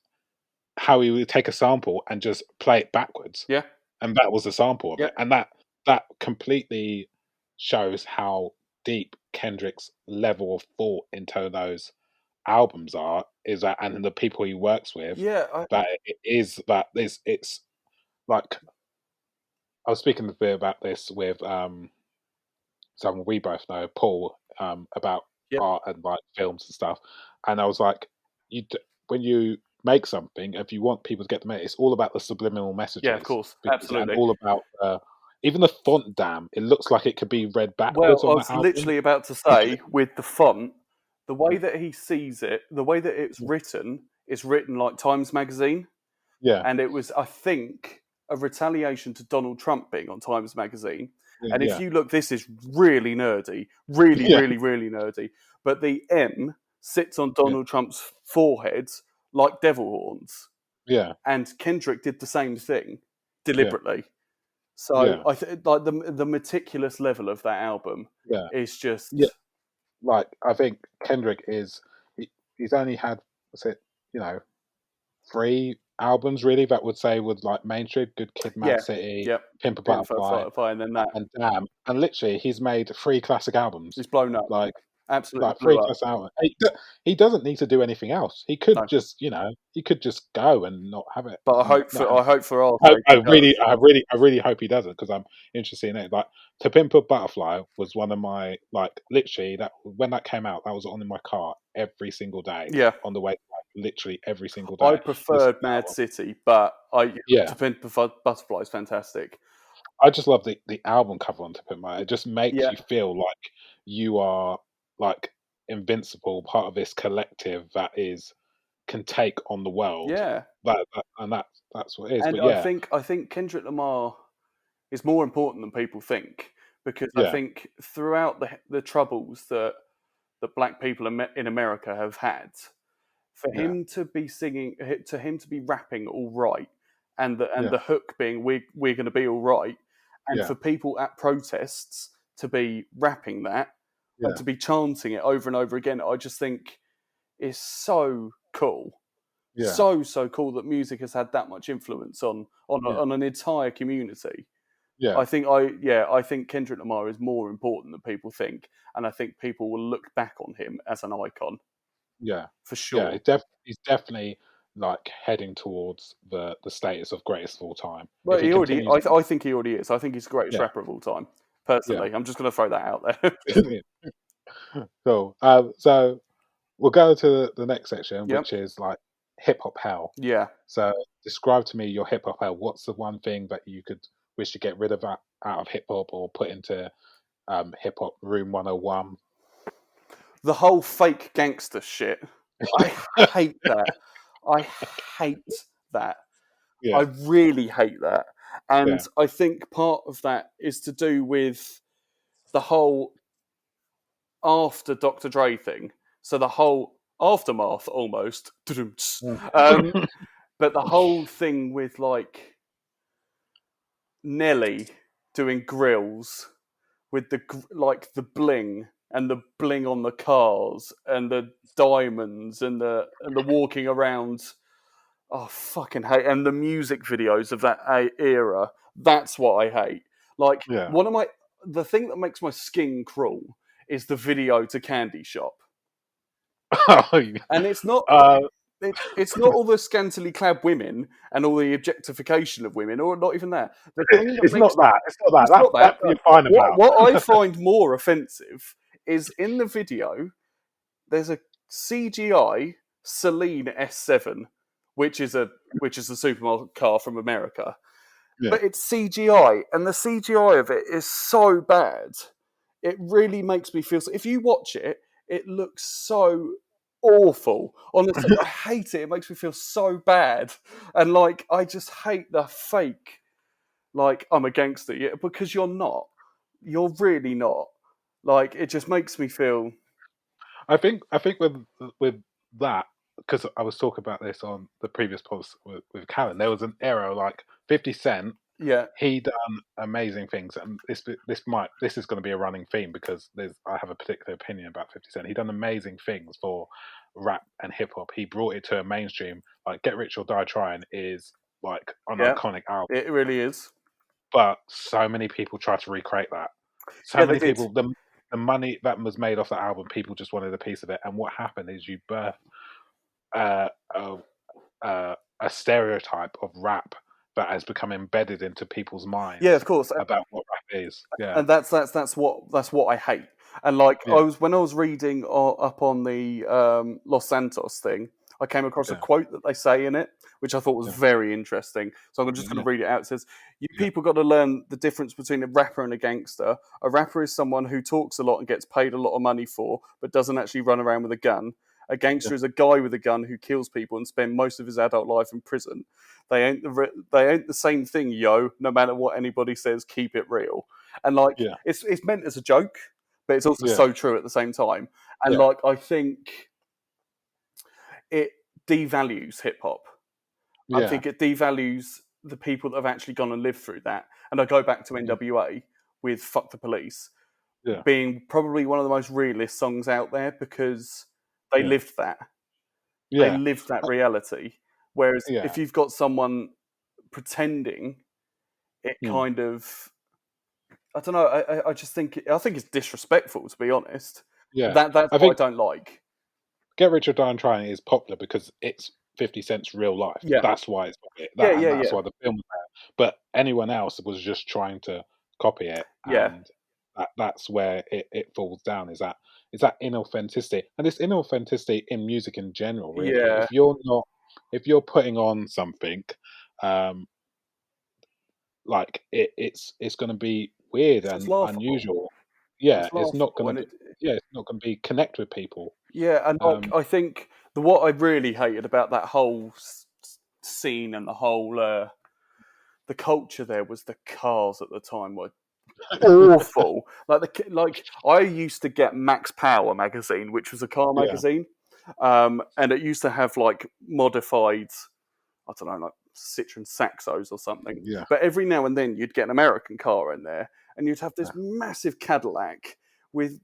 take a sample and just play it backwards, yeah, and that was the sample of yeah, it, and that completely shows how deep Kendrick's level of thought into those albums are. Is that and the people he works with, yeah. that it is that it's like I was speaking a bit about this with someone we both know, Paul, about Yeah, art and like films and stuff. And I was like, when you make something, if you want people to get the message, it's all about the subliminal yeah. Of messages course, because and absolutely. all about even the font. Damn, it looks like it could be read Well, backwards I on that was album. literally about to say with the font, the way that he sees it, the way that it's written, is written like Times Magazine. Yeah, And it was, I think, a retaliation to Donald Trump being on Times Magazine. And if yeah, you look, this is really nerdy, really, yeah, really, really nerdy. But the M sits on yeah, Donald Trump's forehead like devil horns, yeah, and Kendrick did the same thing yeah, deliberately. So yeah, like the meticulous level of that album yeah, is yeah. just Like I think Kendrick he's only had what's it, you know, 3 albums really that would say would like mainstream, Good Kid, Mad yeah, City, yep. Pimp a Pimp Butterfly, and then that and Damn, and literally he's made 3 classic albums. is blown up, Like absolutely like 3 blew up. classic albums. He doesn't need to do anything else. He could No, just, he could just go and not have it, but not have I hope for our I, sake I he does. really, I really, I really hope he doesn't because I'm interested in it. Like, To Pimp a Butterfly was one of my like literally that when that came out, that was on in my car every single day Yeah, on the way, to work, literally every single I day. Listen preferred to that Mad album. City, but Yeah, To Pimp a Butterfly is fantastic. I just love the album cover on To Pimp My. It just makes Yeah, you feel like you are like invincible, part of this collective that is can take on the world. yeah, And that's what it is. and But yeah, I think Kendrick Lamar is more important than people think because I yeah, think throughout the troubles that Black people in America have had, for yeah, him to be singing, to him to be rapping all right, and yeah, the hook being we're going to be all right, and yeah, for people at protests to be rapping that and yeah, to be chanting it over and over again, I just think is so cool. yeah, So cool that music has had that much influence yeah, on an entire community. yeah. I think Kendrick Lamar is more important than people think, and I think people will look back on him as an icon Yeah, for yeah, sure. he's definitely like heading towards the status of greatest of all time. Well, If he continues on, I think he already is. I think he's the greatest yeah, rapper of all time. yeah. Personally, I'm just going to throw that out there. Cool. So we'll go to the next section, Yep. which is like hip hop hell. Yeah. So describe to me your hip hop hell. What's the one thing that you could wish to get rid of out of hip hop or put into hip hop room 101? The whole fake gangster shit. I hate that. I hate that. I Yeah, really hate that. And yeah, I think part of that is to do with the whole after Dr. Dre thing. So the whole aftermath almost. Mm. Um, But the whole thing with like Nelly doing grills with the bling and the bling on the cars and the diamonds and the walking around. Oh, fucking hate and the music videos of that era. That's what I hate. Like Yeah. the thing that makes my skin crawl is the video to Candy Shop, and uh, it's not all the scantily clad women and all the objectification of women, or not even that. The thing that it's makes not that. It's not that. it's not that. That But you're fine about. what I find more offensive is in the video. There's a CGI Celine S7, which is a supermarket car from America, Yeah. but it's CGI, and the CGI of it is so bad. It really makes me feel. If you watch it, it looks so awful. Honestly, I hate it. It makes me feel so bad, and like I just hate the fake. Like I'm a gangster, yeah, because you're not. You're really not. Like it just makes me feel. I think with that, because I was talking about this on the previous post with Callan, there was an era like 50 Cent. Yeah, He done amazing things, and this is going to be a running theme because I have a particular opinion about 50 Cent. He done amazing things for rap and hip hop. He brought it to a mainstream. Like Get Rich or Die Trying is like an yeah, iconic album, it really is. but so many people try to recreate that. So Yeah, they many did. people, the money that was made off the album, people just wanted a piece of it. And what happened is you birth uh, a, a stereotype of rap that has become embedded into people's Yeah, of minds course, about what rap is. Yeah, and that's what I hate. And like yeah, when I was reading up on the Los Santos thing, I came across a yeah, quote that they say in it, which I thought was yeah, very interesting. So I'm just going yeah, to read it out. It says, "You yeah, people got to learn the difference between a rapper and a gangster. A rapper is someone who talks a lot and gets paid a lot of money for, but doesn't actually run around with a gun. A yeah, gangster is a guy with a gun who kills people and spends most of his adult life in prison. They ain't the same thing, yo. No matter what anybody says, keep it real." And like yeah, it's meant as a joke, but it's also yeah, so true at the same time. And yeah, like I think it devalues hip hop. I yeah, think it devalues the people that have actually gone and lived through that. And I go back to yeah, NWA with "Fuck the Police" yeah, being probably one of the most realist songs out there because they yeah, lived that. They yeah, lived that reality. Whereas yeah. if you've got someone pretending, it Mm, kind of I don't know. I just I think it's disrespectful to be honest. yeah. That's I what I think don't like. Get Rich or Die Trying is popular because it's 50 Cent's real life. Yeah, That's why it's popular. yeah, And yeah, that's yeah, why the film was there. But anyone else was just trying to copy it, yeah, and that's where it falls down. Is that inauthenticity, and it's inauthenticity in music in general. Really, yeah. if you're putting on something, um, like it's going to be weird It's and laughable. unusual. Yeah, It's laughable, and it it's not going to be connect with people. yeah, and like Um, I think what I really hated about that whole scene and the whole the culture there was the cars at the time were awful. Like I used to get Max Power magazine, which was a car yeah, magazine, and it used to have like modified, I don't know, like Citroen Saxos or something. yeah, But every now and then you'd get an American car in there, and you'd have this yeah, massive Cadillac with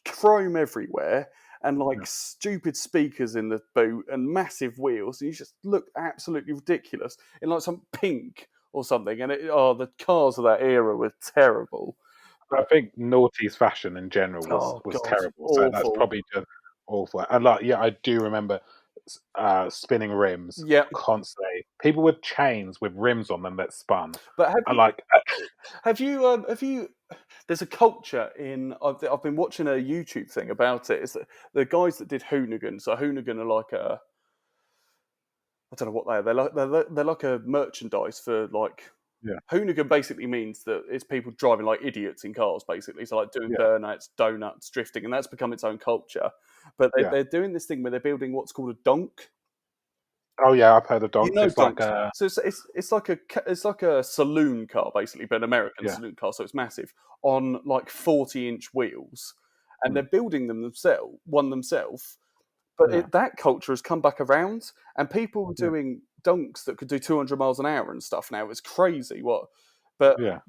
chrome everywhere and like yeah. stupid speakers in the boot and massive wheels, and you just look absolutely ridiculous in like some pink or something. And the cars of that era were terrible. I But think naughty's fashion in general oh was god, terrible. So that's awful. probably just awful. And like, yeah, I do remember spinning rims Yeah, constantly. People with chains with rims on them that spun. but And like, have you? There's a culture in. I've been watching a YouTube thing about it. It's the guys that did Hoonigan. So Hoonigan are like a I don't know what they are. They're like a merchandise for like yeah, hoonigan basically means that it's people driving like idiots in cars, basically. So like doing yeah, burnouts, donuts, drifting, and that's become its own culture. But yeah. they're doing this thing where they're building what's called a donk. Oh yeah, I've heard of You donks. know It's like donks. So it's like a saloon car basically, but an American yeah, saloon car. So it's massive on like 40-inch wheels, and they're mm, building them themselves, one themselves. But yeah, that culture has come back around, and people are yeah, doing dunks that could do 200 miles an hour and stuff now. It's crazy what. But Yeah.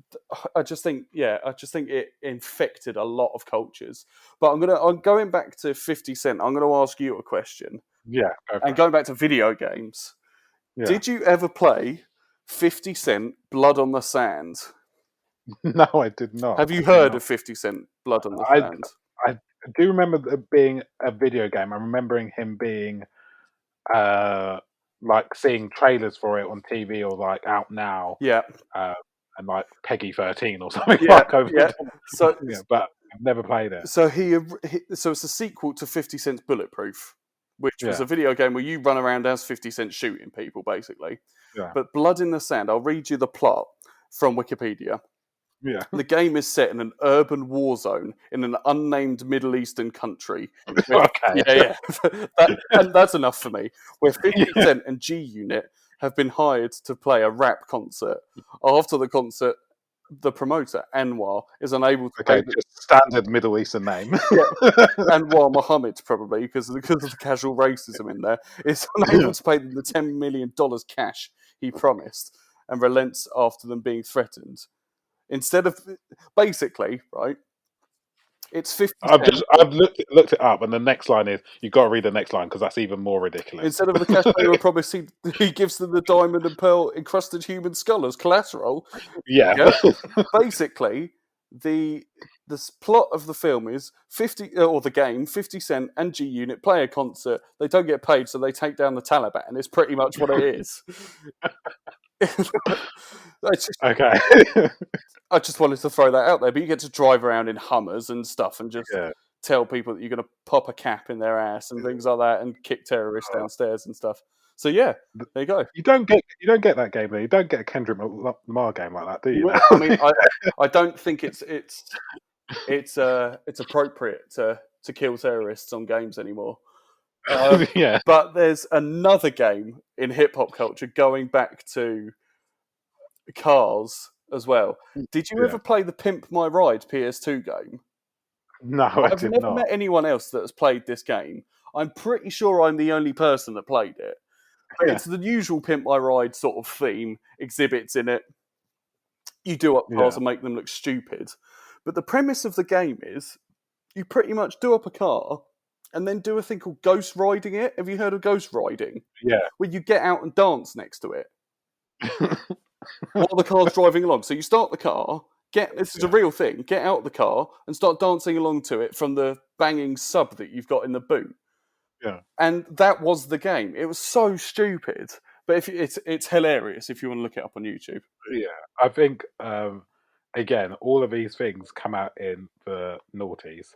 I just think it infected a lot of cultures. But I'm going back to 50 Cent. I'm going to ask you a question. Yeah. Go for And it. going back to video games, Yeah. did you ever play 50 Cent Blood on the Sand? No, I did not. Have I you did heard not. of 50 Cent Blood on the I Sand? I do remember there being a video game. I'm remembering him being uh like seeing trailers for it on TV or like out now, Yeah, uh, and like Peggy 13 or something yeah, like over yeah. the top. So, Yeah, but I've never played it. so it's a sequel to 50 Cent's Bulletproof, which was Yeah, a video game where you run around as 50 Cent shooting people, basically. yeah, But Blood in the Sand, I'll read you the plot from Wikipedia. yeah. The game is set in an urban war zone in an unnamed Middle Eastern country. Where, Okay. yeah, and that's enough for me. Where 50 Yeah. Cent and G Unit have been hired to play a rap concert. After the concert, the promoter, Anwar, is unable to pay Okay, just standard Middle Eastern name. yeah, Anwar Mohammed, probably, because of the casual racism in there, is unable to pay them the $10 million cash he promised and relents after them being threatened. Instead of, basically, right, it's 50 Cent. I've looked it up, and the next line is you got to read the next line because that's even more ridiculous. Instead of the cash they were promised, he gives them the diamond and pearl encrusted human skull as collateral. Yeah, Yeah. Basically, the plot of the film is 50 or the game 50 Cent and G Unit play a concert. They don't get paid, so they take down the Taliban. It's pretty much what it is. okay. I just wanted to throw that out there, but you get to drive around in Hummers and stuff, and just Yeah. tell people that you're going to pop a cap in their ass and things like that, and kick terrorists downstairs and stuff. So yeah, there you go. You don't get that game though. You don't get a Kendrick Lamar game like that, do you? Well, I mean, I don't think it's appropriate to kill terrorists on games anymore. Yeah. But there's another game in hip hop culture going back to cars as well. Did you Yeah. ever play the Pimp My Ride PS2 game? No, I I've did never not. met anyone else that has played this game. I'm pretty sure I'm the only person that played it. But Yeah. it's the usual Pimp My Ride sort of theme, exhibits in it. You do up cars Yeah. and make them look stupid. But the premise of the game is you pretty much do up a car and then do a thing called ghost riding it. Have you heard of ghost riding? Yeah. Where you get out and dance next to it while the car's driving along. So you start the car, this is a real thing, get out of the car and start dancing along to it from the banging sub that you've got in the boot. Yeah. And that was the game. It was so stupid. But if it's hilarious if you want to look it up on YouTube. Yeah. I think again, all of these things come out in the noughties,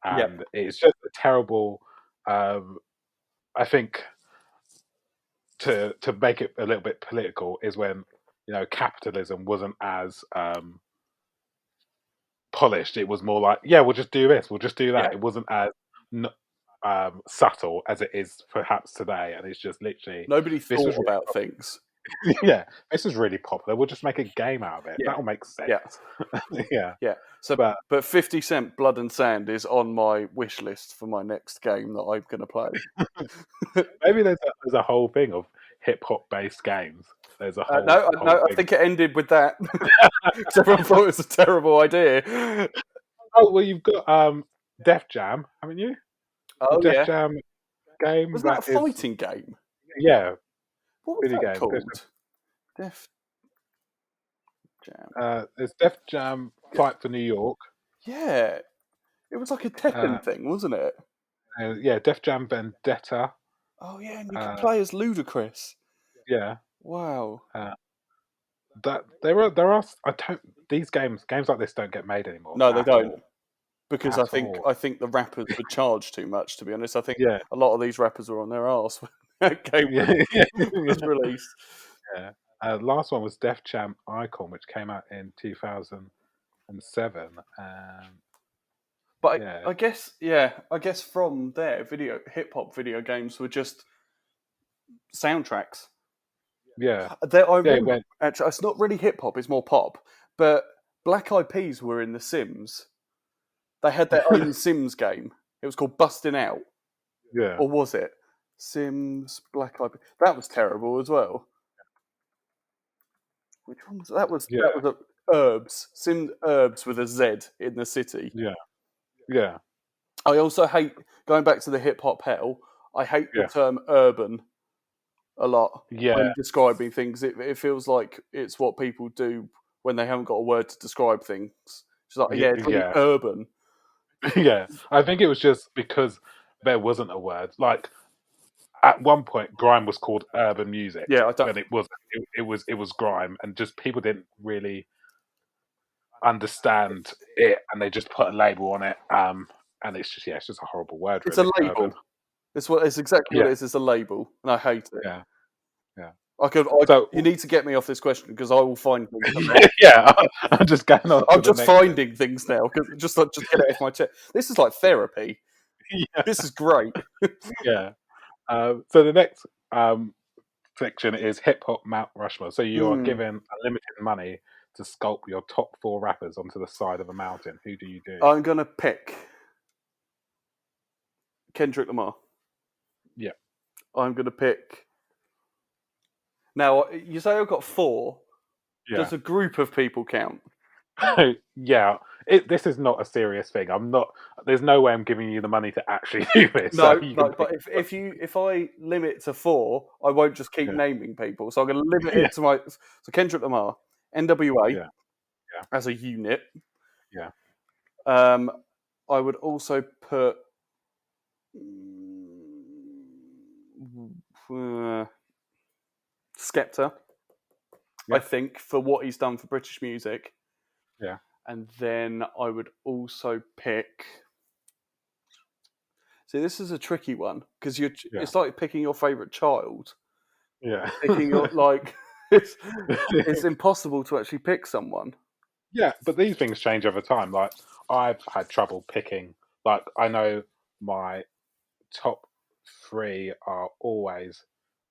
and it's just a terrible. I think to make it a little bit political is when capitalism wasn't as polished. It was more like, yeah, we'll just do this, we'll just do that. Yeah. It wasn't as subtle as it is perhaps today, and it's just literally Nobody this thought was really about things. yeah, this is really popular. We'll just make a game out of it. Yeah. That'll make sense. Yeah. Yeah. Yeah. So, but 50 Cent Blood and Sand is on my wish list for my next game that I'm going to play. Maybe there's a whole thing of hip hop based games. There's a whole No, whole I thing. think it ended with that. Because everyone thought it was a terrible idea. Oh well, you've got Def Jam, haven't you? Oh, Def yeah. Jam game Was that a fighting game? Yeah, What was video that game. called? Def Jam. There's Def Jam Fight for New York. Yeah. It was like a Tekken thing, wasn't it? Yeah, Def Jam Vendetta. Oh, yeah, and you could play as Ludacris. Yeah. Wow. That there are these games like this don't get made anymore. No, they don't. All. Because At I think the rappers would charge too much, to be honest. I think Yeah. a lot of these rappers were on their arse when that game was released. Yeah. Last one was Def Jam Icon, which came out in 2007. But Yeah. I guess from there, hip hop video games were just soundtracks. Yeah. I remember, actually, it's not really hip hop; it's more pop. But Black Eyed Peas were in The Sims. They had their own Sims game. It was called Bustin' Out. Yeah. Or was it Sims Black Eyed Peas? That was terrible as well. which one was that? Was Yeah, that was a Herbs? Sim Herbs with a Z in the city. yeah, yeah, I also hate going back to the hip hop hell. I hate the yeah, term urban a lot yeah, when describing things. It feels like it's what people do when they haven't got a word to describe things. It's like, yeah, it's really yeah, urban. yeah. I think it was just because there wasn't a word. Like at one point, grime was called urban music, Yeah, I don't. but it wasn't. It was grime, and just people didn't really understand it, and they just put a label on it. And it's just it's just a horrible word, It's a really. Urban. label. It's exactly what Yeah, it is. It's a label, and I hate it. yeah, yeah. So You need to get me off this question because I will find things. yeah, I'm just going on to I'm the just next thing. finding things now because just get it off my chest. This is like therapy. Yeah, This is great. yeah. So the next section is hip hop Mount Rushmore. So you are Hmm. given unlimited money to sculpt your top four rappers onto the side of a mountain. Who do you do? I'm gonna pick Kendrick Lamar. Yeah, I'm gonna pick. Now you say I've got four. yeah, Does a group of people count? yeah. This is not a serious thing. I'm not. There's no way I'm giving you the money to actually do this. So No, you can no. pick. But if I limit to four, I won't just keep Yeah, naming people. So I'm gonna limit yeah, it to my. So Kendrick Lamar, NWA yeah, yeah, as a unit. yeah, Um, I would also put uh, Skepta. I yeah, think for what he's done for British music, yeah, and then I would also pick. See, this is a tricky one because you're. yeah, It's like picking your favorite child. yeah. Picking your like. It's, it's impossible to actually pick someone. Yeah, but these things change over time. Like I've had trouble picking. Like I know my top three are always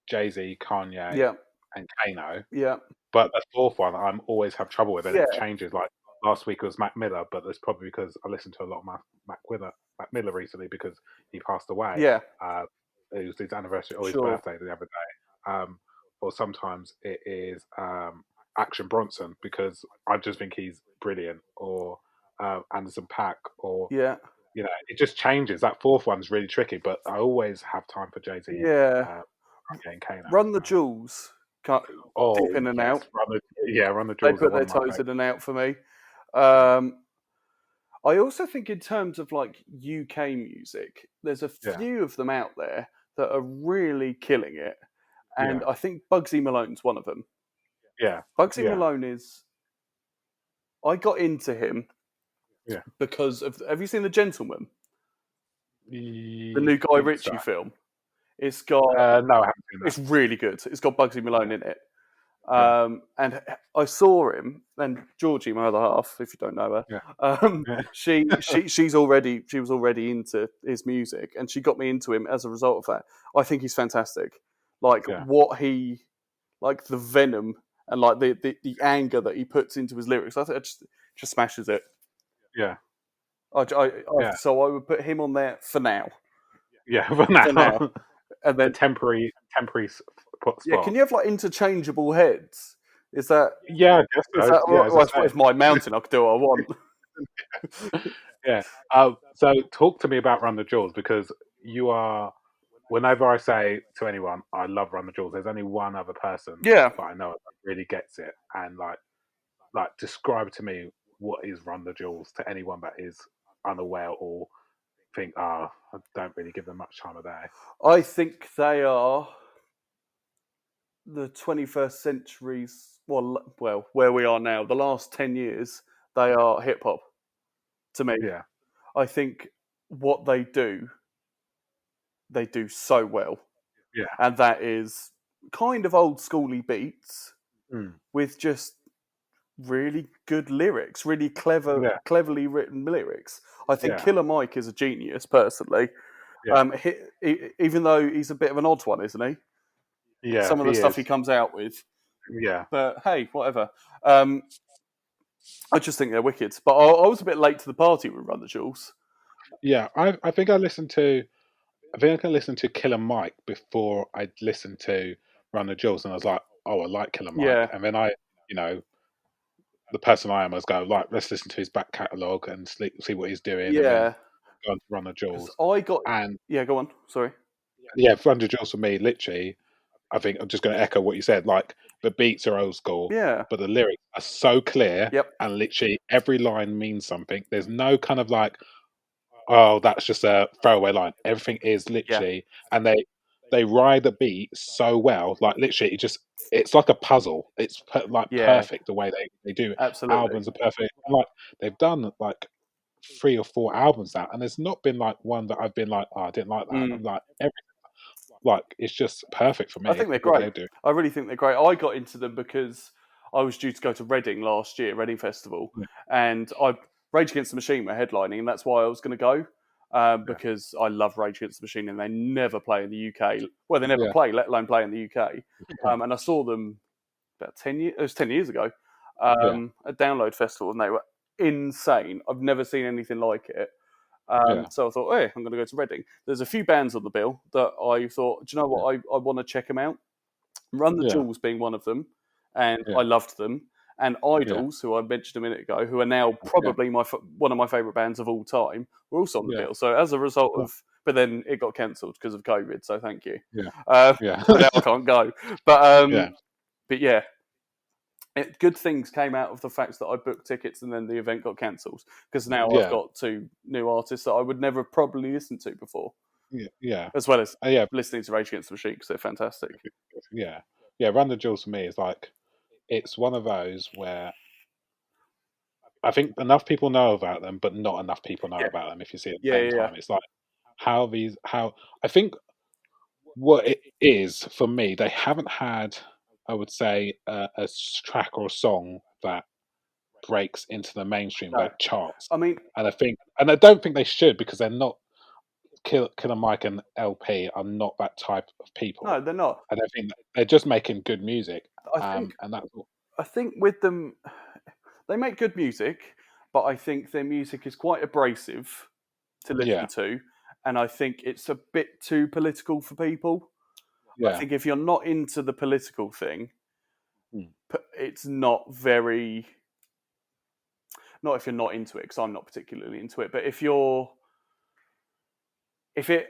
Jay Z, Kanye, Yeah, and Kano. yeah, But the fourth one, I'm always have trouble with, and yeah, it changes. Like last week it was Mac Miller, but that's probably because I listened to a lot of Mac Miller recently because he passed away. yeah. It was his anniversary or his Sure. birthday the other day. Or sometimes it is Action Bronson because I just think he's brilliant, or Anderson Paak, or Yeah, it just changes. That fourth one's really tricky, but I always have time for Jay Z, yeah. uh, Kanye, and Kano. Run the jewels. Can't Oh dip in and yes, out. Run the They Jewels are put one their of my toes favorites. in and out for me. Yeah, Um, I also think in terms of like UK music, there's a yeah, few of them out there that are really killing it, and yeah, I think Bugsy Malone's one of them. yeah, Bugsy yeah, Malone is. I got into him yeah. because of. Have you seen The Gentleman, the I new Guy think so. Ritchie film? It's got. No, I haven't seen that. It's really good. It's got Bugsy Malone Yeah, in it. yeah, And I saw him, and Georgie, my other half, if you don't know yeah, her, yeah, she was already into his music, and she got me into him as a result of that. I think he's fantastic. Like yeah, what he, like the venom and like the anger that he puts into his lyrics. I think it just smashes it. yeah, I yeah, so I would put him on there for now, yeah. For for now, now, and a then temporary yeah. spot. Can you have like interchangeable heads? Is that Yeah, I guess Is so. that Yeah, right? as I Well, say. it's my mountain. I can do what I want. Yeah. So talk to me about Run the Jewels because you are. Whenever I say to anyone, I love Run the Jewels, there's only one other person Yeah, that I know that really gets it, and like describe to me what is Run the Jewels to anyone that is unaware or think, I don't really give them much time of day. I think they are the 21st century's well, where we are now. The last 10 years, they are hip hop to me. Yeah, I think what they do so well, yeah, and that is kind of old schooly beats mm, with just really good lyrics, really yeah, cleverly written lyrics. I think yeah, Killer Mike is a genius, personally. yeah, Even though he's a bit of an odd one, isn't he? yeah. Some of the He stuff he is. comes out with, Yeah, but hey, whatever. Um, I just think they're wicked. But I was a bit late to the party with Run the Jewels. yeah. I think I listened to. I think I can listen to Killer Mike before I listened to Run the Jewels, and I was like, oh, I like Killer Mike, Yeah, and then I you know, the person I am is go, like, let's listen to his back catalogue and see what he's doing, and then Yeah, go on to Run the because Jewels. I got. And Yeah, go on. Sorry. yeah, 100 Jewels for me, literally, I think I'm just going to echo what you said. Like, the beats are old school, Yeah. but the lyrics are so clear, Yep. and literally every line means something. There's no kind of like, oh, that's just a throwaway line. Everything is Yeah. literally, and they ride the beat so well. Like, literally, it's like a puzzle. It's like Yeah. perfect the way they do it. Absolutely. Albums are perfect. And, like, they've done like 3 or 4 albums now, and there's not been like one that I've been like, oh, I didn't like that. Mm. I'm like like, it's just perfect for I me think they're what great. they do. I really think they're great. I got into them because I was due to go to Reading last year, Reading Festival, Yeah, and Rage Against the Machine were headlining, and that's why I was going to go yeah, because I love Rage Against the Machine, and they never play in the UK. Well, they never yeah, play, let alone play in the UK. yeah, And I saw them about 10 years. It was 10 years ago yeah, at Download Festival, and they were insane. I've never seen anything like it. yeah, So I thought, hey, I'm going to go to Reading. There's a few bands on the bill that I thought, do you know yeah, what? I want to check them out. Run the yeah, Jewels being one of them, and yeah, I loved them. And yeah, Idols, who I mentioned a minute ago, who are now yeah, probably one of my favourite bands of all time, were also on the yeah, bill. So as a result yeah, of, but then it got cancelled because of COVID. So thank you. yeah, yeah, So now I can't go. But yeah, but yeah, good things came out of the fact that I booked tickets and then the event got cancelled because now I've yeah, got two new artists that I would never have probably listened to before, yeah, as well as yeah, listening to Rage Against the Machine because they're fantastic. yeah, yeah. Run the Jewels for me is like, it's one of those where I think enough people know about them, but not enough people know Yeah, about them. If you see it at the yeah, same yeah, yeah. time, it's like how I think what it is for me, they haven't had, I would say, track or a song that breaks into the mainstream, No, that charts. I mean, And I don't think they should, because they're not. Killer Mike and LP are not that type of no, people. they're not. I don't think they're just making good music, I think and that's all. I think with them, they make good music, but I think their music is quite abrasive to listen Yeah, to, and I think it's a bit too political for people. I yeah, think if you're not into the political thing, mm, it's not very. Not if you're not into it, because I'm not particularly into it. But if it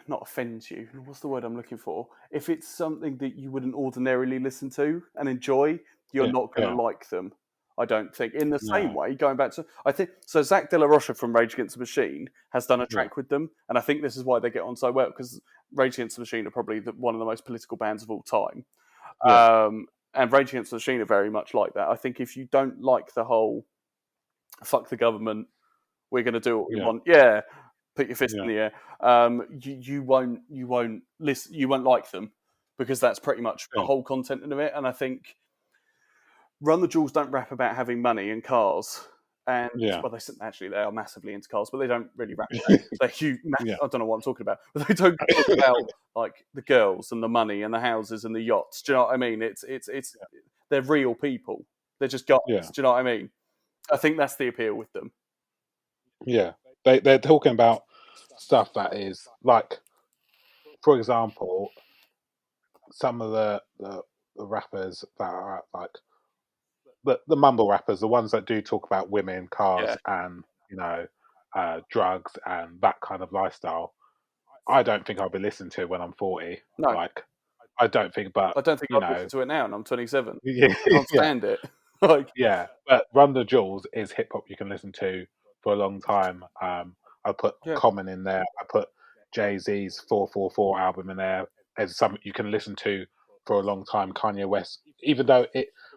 not offends you, what's the word I'm looking for? If it's something that you wouldn't ordinarily listen to and enjoy, you're yeah, not going to yeah. like them. I don't think. In the same No, way, going back to, I think, so Zach De La Rocha from Rage Against the Machine has done a yeah, track with them, and I think this is why they get on so well, because Rage Against the Machine are probably one of the most political bands of all time. yeah, And Rage Against the Machine are very much like that. I think if you don't like the whole fuck the government, we're going to do what we yeah, want. Yeah, put your fist in yeah, the air. You won't listen. You won't like them because that's pretty much the yeah, whole content of it. And I think Run the Jewels don't rap about having money and cars. And yeah, well, they are massively into cars, but they don't really rap about it. They're huge. yeah, I don't know what I'm talking about, but they don't talk about like the girls and the money and the houses and the yachts. Do you know what I mean? It's they're real people. They're just guys. yeah, Do you know what I mean? I think that's the appeal with them. yeah. They're talking about stuff that is like, for example, some of the rappers that are like the mumble rappers, the ones that do talk about women, cars, Yeah. and drugs and that kind of lifestyle. I don't think I'll be listening to when I'm 40. No, Like, I don't think, but I don't think you I'd know, listen to it now, and I'm 27. yeah, I can't yeah, stand it. Like, yeah. But Run the Jewels is hip hop you can listen to for a long time. I put yeah, Common in there. I put Jay-Z's 444 album in there as something you can listen to for a long time. Kanye West, even though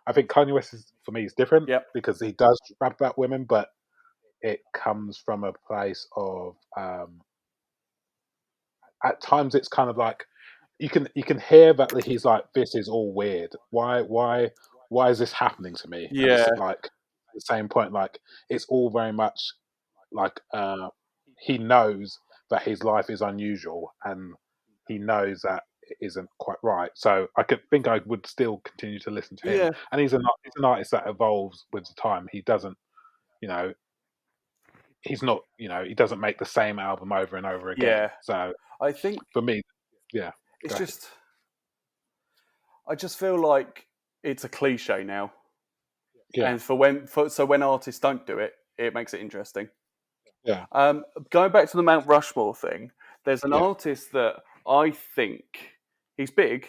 I think Kanye West is, for me, is different yep, because he does rap about women, but it comes from a place of at times it's kind of like you can hear that he's like, this is all weird. Why is this happening to me? And yeah, it's like at the same point, like, it's all very much like he knows that his life is unusual, and he knows that it isn't quite right. So I could think I would still continue to listen to him. yeah, And he's an artist that evolves with the time. He doesn't, you know, he's not, he doesn't make the same album over and over again. yeah. So I think for me, yeah, it's go ahead. just, I just feel like it's a cliche now. And when artists don't do it, it makes it interesting. yeah, Going back to the Mount Rushmore thing, there's an yeah, artist that I think he's big,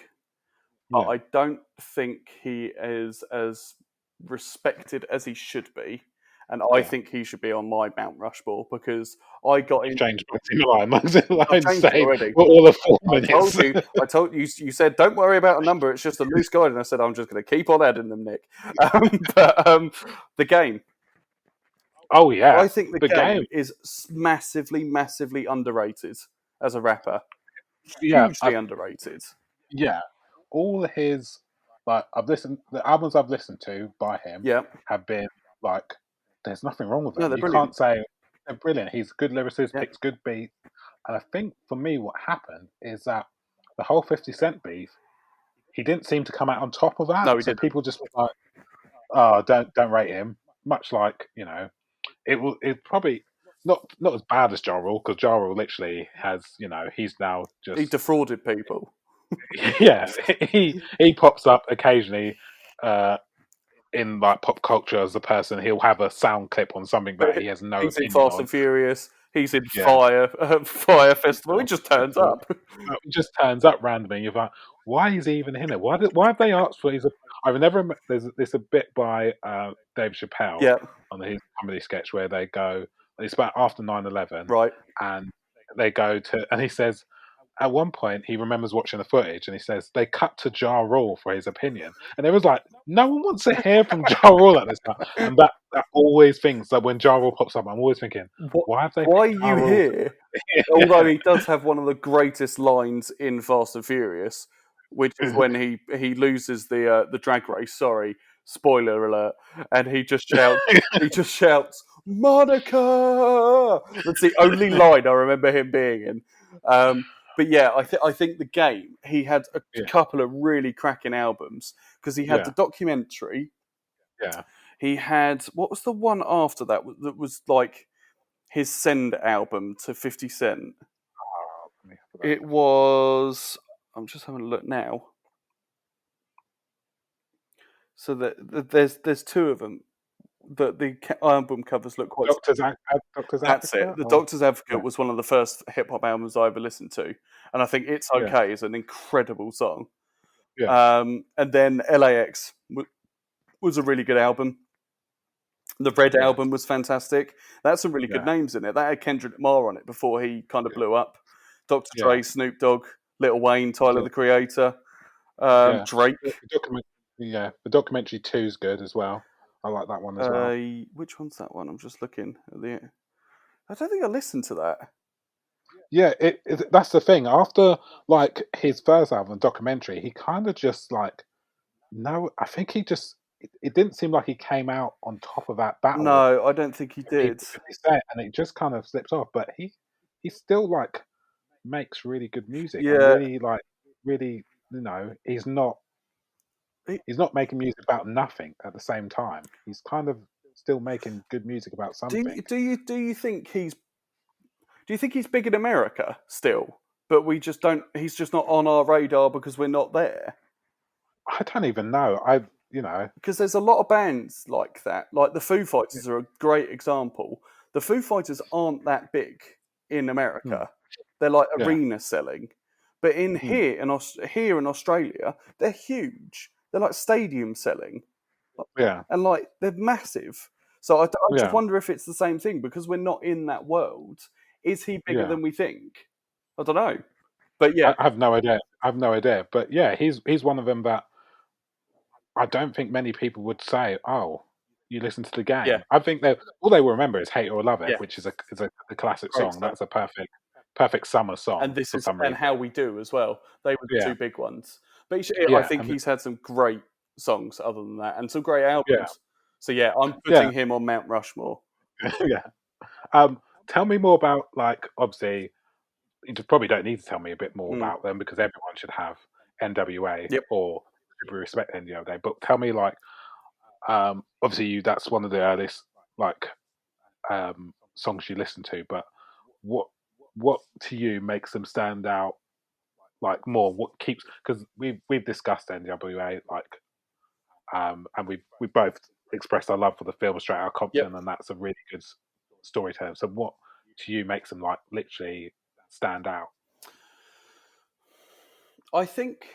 but yeah, I don't think he is as respected as he should be. And I yeah. think he should be on my Mount Rushmore because I got You've in. changed my single line. My single I've line changed it saved already. for all of 4 I minutes. told you. I told you. You said, "Don't worry about a number. It's just a loose guide." And I said, "I'm just going to keep on adding them, Nick." But the game. Oh yeah, I think the the game. game is massively, massively underrated as a rapper. Yeah, Hugely underrated. yeah. All his I've listened. The albums I've listened to by him Yeah. have been like. There's nothing wrong with No, them. they're You brilliant. can't say they're brilliant. He's a good lyricist, Yeah. picks good beats, and I think for me, what happened is that the whole 50 Cent beef, he didn't seem to come out on top of that. No, he So didn't. people just were like, "Oh, don't rate him." Much like it's probably not as bad as Ja Rule because Ja Rule literally has he's now He just defrauded people. yeah he pops up occasionally uh, in like pop culture as a person. He'll have a sound clip on something But that he has no he's in opinion Fast on. and Furious. He's in Yeah, Fire Festival. He just turns festival. up. He just turns up randomly. You're like, why is he even in it? Why have they asked for his? I've never. There's a bit by Dave Chappelle Yeah. on his comedy sketch where they go. It's about after 9/11, Right. and they go to, and he says at one point he remembers watching the footage, and he says they cut to Ja Rule for his opinion, and it was like no one wants to hear from Ja Rule at this time, and that always thinks that when Ja Rule pops up, I'm always thinking, why have they Why picked Ja you Rule? here? Although he does have one of the greatest lines in Fast and Furious, which is when he loses the drag race. Sorry, spoiler alert, and he just shouts Monica. That's the only line I remember him being in. But yeah, I think the game he had a Yeah, couple of really cracking albums because he had the yeah, documentary. yeah. He had what was the one after that that was like his send album to 50 Cent. Let me have a It look. was. I'm just having a look now. So there's two of them. The album covers look quite. Doctor's That's it. Africa? The Or Doctor's yeah, Advocate was one of the first hip hop albums I ever listened to, and I think It's yeah, Okay is an incredible song. yeah, And then LAX was a really good album. The Red yeah, album was fantastic. That's some really good yeah, names in it. That had Kendrick Lamar on it before he kind of blew up. Dr. yeah, Dre, Snoop Dogg, Lil Wayne, Tyler yeah, the Creator, yeah. Drake. The document, yeah, the documentary two is good as well. I like that one as well. Which one's that one? I'm just looking at the. I don't think I listened to that. Yeah, that's the thing. After like his first album, documentary, he kind of just like no. I think he just it didn't seem like he came out on top of that battle with No, I don't think he did. people 50 Cent, and it just kind of slipped off. But he still like makes really good music and Yeah, really he- he's not making music about nothing at the same time. He's kind of still making good music about do something. you, do you do you think he's big in America still? But we just don't. He's just not on our radar because we're not there. I don't even know. Because there's a lot of bands like that. Like the Foo Yeah, Fighters are a great example. The Foo Fighters aren't that big in mm, America. They're like yeah, arena selling. But in mm, here in Australia, they're huge. They're like stadium selling, yeah, and like they're massive. So I just yeah, wonder if it's the same thing because we're not in that world. Is he bigger yeah. than we think? I don't know. But yeah, I have no idea. I have no idea. But yeah, he's one of them that I don't think many people would say, "Oh, you listen to the yeah, game." I think that all they will remember is "Hate or Love It," yeah, which is a classic great song. song. That's a perfect summer And song this for is some and reason. how we do as well. They were the Yeah, two big ones. But I yeah, think he's had some great songs other than that, and some great yeah, albums. So yeah, I'm yeah, putting him on Mount Rushmore. yeah. Tell me more about like obviously you probably don't need to tell me a bit more Mm. about them because everyone should have NWA Yep. or should respect NWA. But tell me like obviously you that's one of the earliest like songs you listen to, but what what to you makes them stand out like more? What keeps because we've discussed NWA like and we both expressed our love for the film Straight Outta Yep. Compton, and that's a really good storyteller. So, what to you makes them like literally stand out? I think.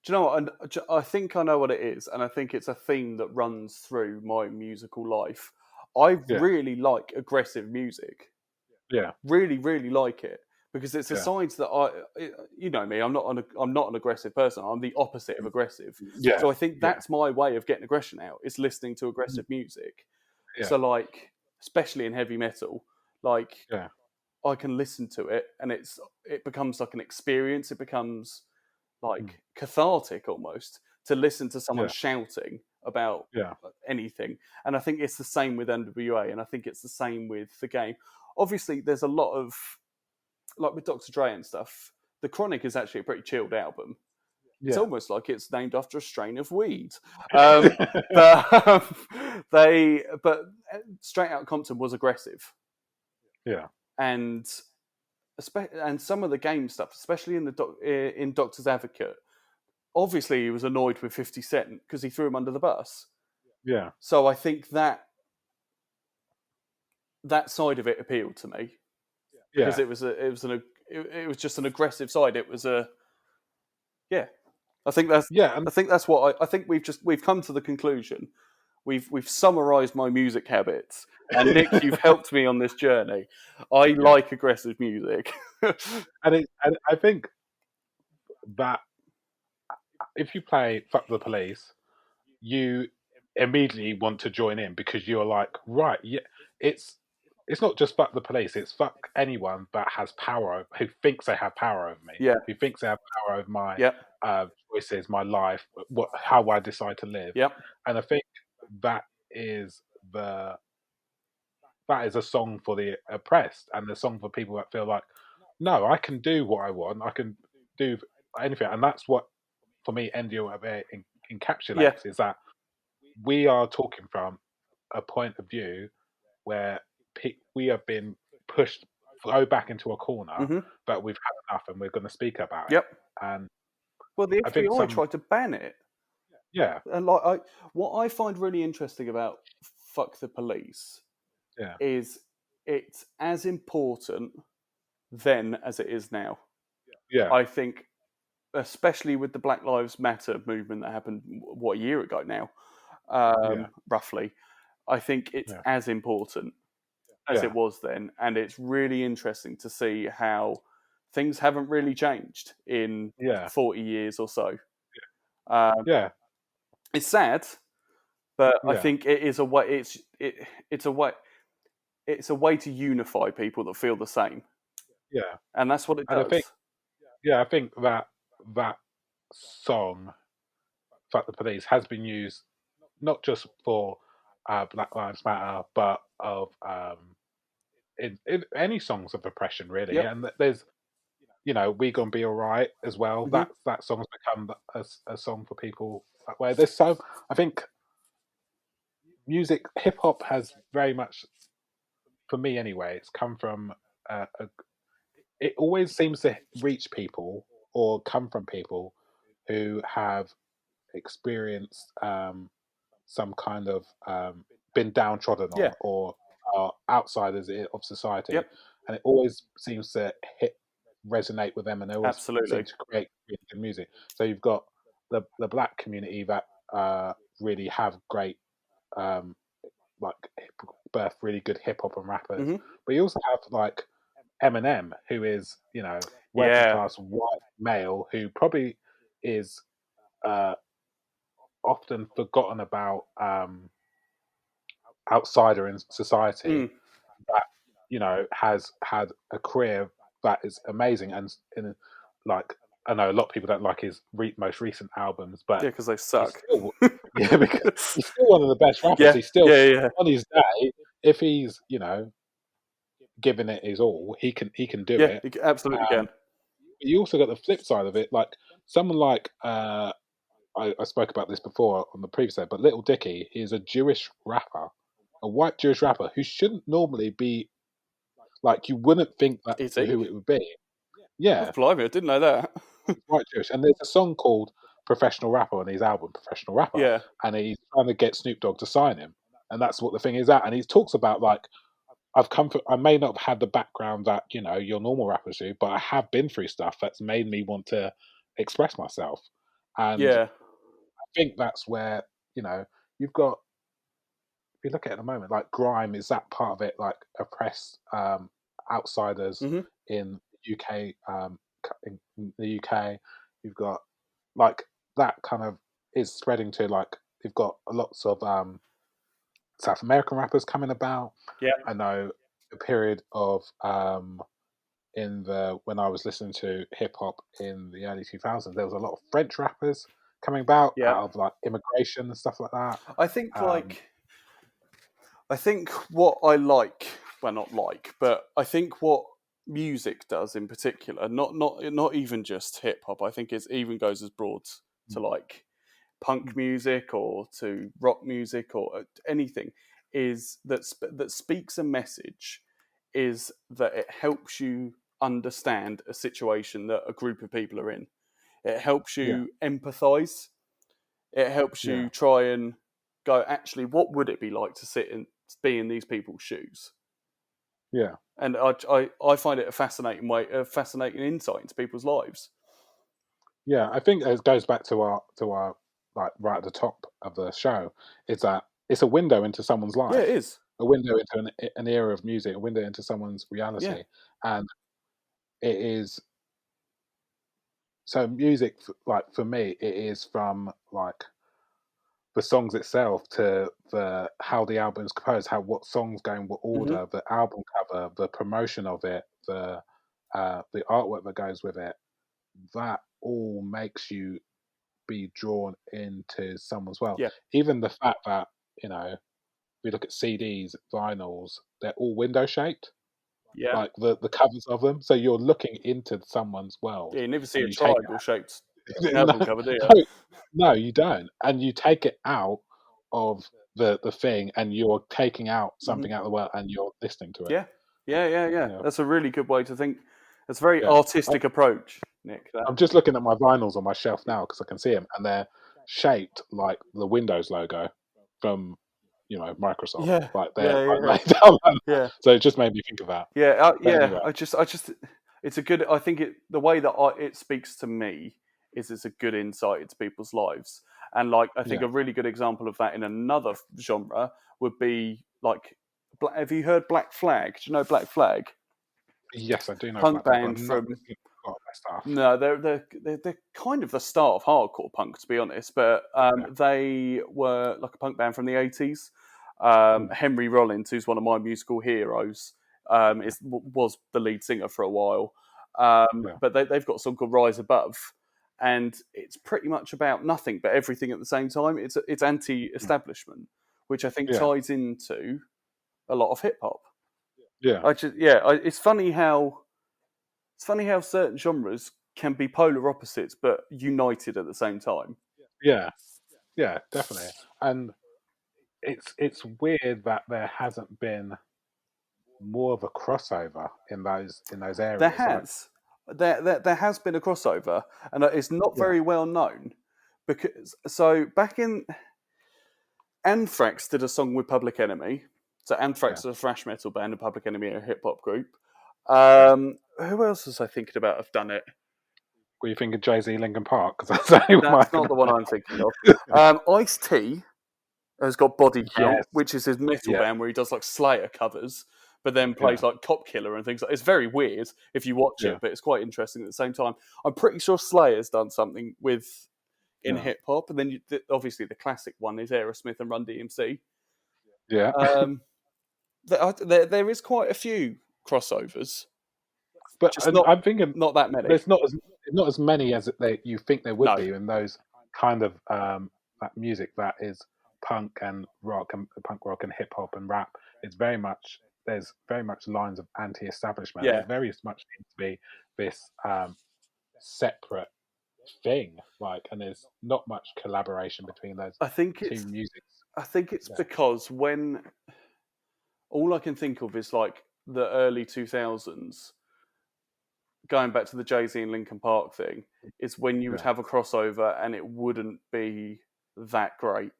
Do you know what? I think I know what it is, and I think it's a theme that runs through my musical life. I Yeah, really like aggressive music. yeah, Really, really like it because it's a yeah, side that you know me. I'm not an aggressive person. I'm the opposite of aggressive. yeah, So I think yeah, that's my way of getting aggression out. Is listening to mm, aggressive music. yeah, So like, especially in heavy metal, like yeah, I can listen to it and it becomes like an experience. It becomes mm, like cathartic almost to listen to someone yeah, shouting about yeah, anything. And I think it's the same with NWA, and I think it's the same with the game. Obviously, there's a lot of like with Dr. Dre and stuff. The Chronic is actually a pretty chilled album. It's yeah, almost like it's named after a strain of weed. Um, but Straight Out Compton was aggressive, yeah, and and some of the game stuff, especially in in Doctor's Advocate, obviously he was annoyed with 50 Cent because he threw him under the bus. yeah, So I think that side of it appealed to me because yeah, it was just an aggressive side. It was a yeah. I think that's yeah, and what I think we've come to the conclusion. We've summarised my music habits, and Nick, you've helped me on this journey. I yeah, like aggressive music. and I think that if you play "Fuck the Police," you immediately want to join in because you're like, right, yeah, it's it's not just fuck the police, it's fuck anyone that has power, who thinks they have power over me, Yeah, who thinks they have power over my yep, choices, my life, what how I decide to live. yep, And I think that is the that is a song for the oppressed and a song for people that feel like, no, I can do what I want, I can do anything. And that's what for me NDO yeah, encapsulates, is that we are talking from a point of view where we have been pushed go back into a corner, hmm, but we've had enough and we're going to speak about it. yep. And Well, the I think FBI some, tried to ban it, yeah, and what I find really interesting about "Fuck the Police" yeah, is it's as important then as it is now. yeah, I think, especially with the Black Lives Matter movement that happened what a year ago now, yeah, roughly. I think it's yeah, as important as it yeah, was then, and it's really interesting to see how things haven't really changed in yeah, 40 years or so. Um, yeah, it's sad, but I yeah, think it is a way. It's a way. It's a way to unify people that feel the same, yeah. and that's what it And I think, does. yeah, I think that that song "Fuck the Police" has been used not just for Black Lives Matter, but of in any songs of oppression, really. Yep. And there's, "We Gonna Be Alright" as well. Hmm. That song's become a song for people that way. There's so I think music, hip hop has very much, for me anyway, it's come from it always seems to reach people or come from people who have experienced some kind of been downtrodden Yeah. or are outsiders of society, Yep. and it always seems to resonate with them, and they always seem Absolutely. to create really good music. So you've got the black community that really have great um, like birth really good hip hop and rappers, Hmm. but you also have like Eminem, who is working Yeah. class white male, who probably is uh, often forgotten about outsider in society, Mm. that has had a career that is amazing, and in like I know a lot of people don't like his most recent albums, but Yeah, because they he's suck. still yeah, because he's still one of the best rappers. Yeah. He's still Yeah. Yeah. on his day, if he's giving it his all, he can do Yeah. it. You absolutely Um, can. but you also got the flip side of it, like someone like I spoke about this before on the previous episode, but Little Dicky is a Jewish rapper, a white Jewish rapper who shouldn't normally be, like, you wouldn't think that Is he? who it would be. Oh, Yeah, blimey, I didn't know that. he's white Jewish, and there's a song called professional rapper on his album, professional rapper, Yeah. and he's trying to get Snoop Dogg to sign him, and that's what the thing is at. And he talks about like, I may not have had the background that your normal rappers do, but I have been through stuff that's made me want to express myself, and Yeah. I think that's where you've got. If you look at it at the moment, like grime is that part of it, like oppressed outsiders Hmm. in the UK. In the UK, you've got like that kind of is spreading to like you've got lots of South American rappers coming about. Yeah. I know a period of in the when I was listening to hip hop in the early 2000s, there was a lot of French rappers coming about Yeah. out of like immigration and stuff like that. I think Um, I think what I like, well, not like, but I think what music does in particular, not even just hip hop. I think it even goes as broad to like punk music or to rock music or anything, is that speaks a message, is that it helps you understand a situation that a group of people are in. It helps yeah, you empathize. It helps yeah, you try and go, actually, what would it be like to be in these people's shoes? yeah. And I find it a fascinating a fascinating insight into people's lives. Yeah, I think it goes back to our like right at the top of the show is that it's a window into someone's Yeah, it life, is. a window into an era of music, a window into someone's Yeah. reality, and it is so music. Like for me, it is from like the songs itself to the how the album's composed, how what songs go in what Hmm. order, the album cover, the promotion of it, the artwork that goes with it. That all makes you be drawn into someone's world. Yeah. Even the fact that, we look at CDs, vinyls, they're all window shaped, Yeah. like the covers of them. So you're looking into someone's world Yeah. You never see and a you take triangle shaped it album no, cover, do you? no, no, you don't. And you take it out of the thing and you're taking out Hmm. something out of the world and you're listening to it. Yeah. Yeah. Yeah. Yeah. You know, That's a really good way to think. It's a very yeah. artistic approach, Nick. That. I'm just looking at my vinyls on my shelf now because I can see them, and they're shaped like the Windows logo from Microsoft. Yeah. Like they're Yeah. like Yeah. laid down like that. Yeah. So it just made me think of that. Yeah. But Yeah. anyway, I just, it's a good. I think the way that it speaks to me is it's a good insight into people's lives, and like I think yeah, a really good example of that in another genre would be like, have you heard Black Flag? Do you know Black Flag? yes, I do know Punk Black Flag, but band I'm not from listening to a lot of their stuff. no, they're kind of the start of hardcore punk, to be honest. But Okay. they were like a punk band from the 80s. Mm, Henry Rollins, who's one of my musical heroes, yeah, was the lead singer for a while. yeah, But they've got a song called Rise Above, and it's pretty much about nothing but everything at the same time. It's mm, anti-establishment, which I think yeah, ties into a lot of hip hop. yeah, It's funny how certain genres can be polar opposites but united at the same time. yeah, yeah, definitely. And it's weird that there hasn't been more of a crossover in those There areas. Like, has there has been a crossover, and it's not yeah, very well known because back in Anthrax did a song with Public Enemy. So yeah, Anthrax is a thrash metal band, and Public Enemy are a hip hop group. yeah. Who else was I thinking about have done it? What do you think of Jay Z Linkin Park? Because that's the only one I That's can not the one I'm thinking of. Ice T has got Body Count, Yes. which is his metal Yeah. band where he does like Slayer covers, but then Yeah. plays like Cop Killer and things like. It's very weird if you watch Yeah. it, but it's quite interesting at the same time. I'm pretty sure Slayer's done something with in Yeah. hip hop, and then obviously the classic one is Aerosmith and Run DMC. Yeah. Um, there is quite a few crossovers, But just not I'm thinking not that many. there's not as many as you think there would No, be in those kind of that music that is punk rock and hip hop and rap. It's very much there's very much lines of anti-establishment. yeah, There very much seems to be this separate thing, like, and there's not much collaboration between those I think two it's musics. I think it's Yeah. because when all I can think of is like the early 2000s. going back to the Jay-Z and Linkin Park thing, is when you would have a crossover and it wouldn't be that great.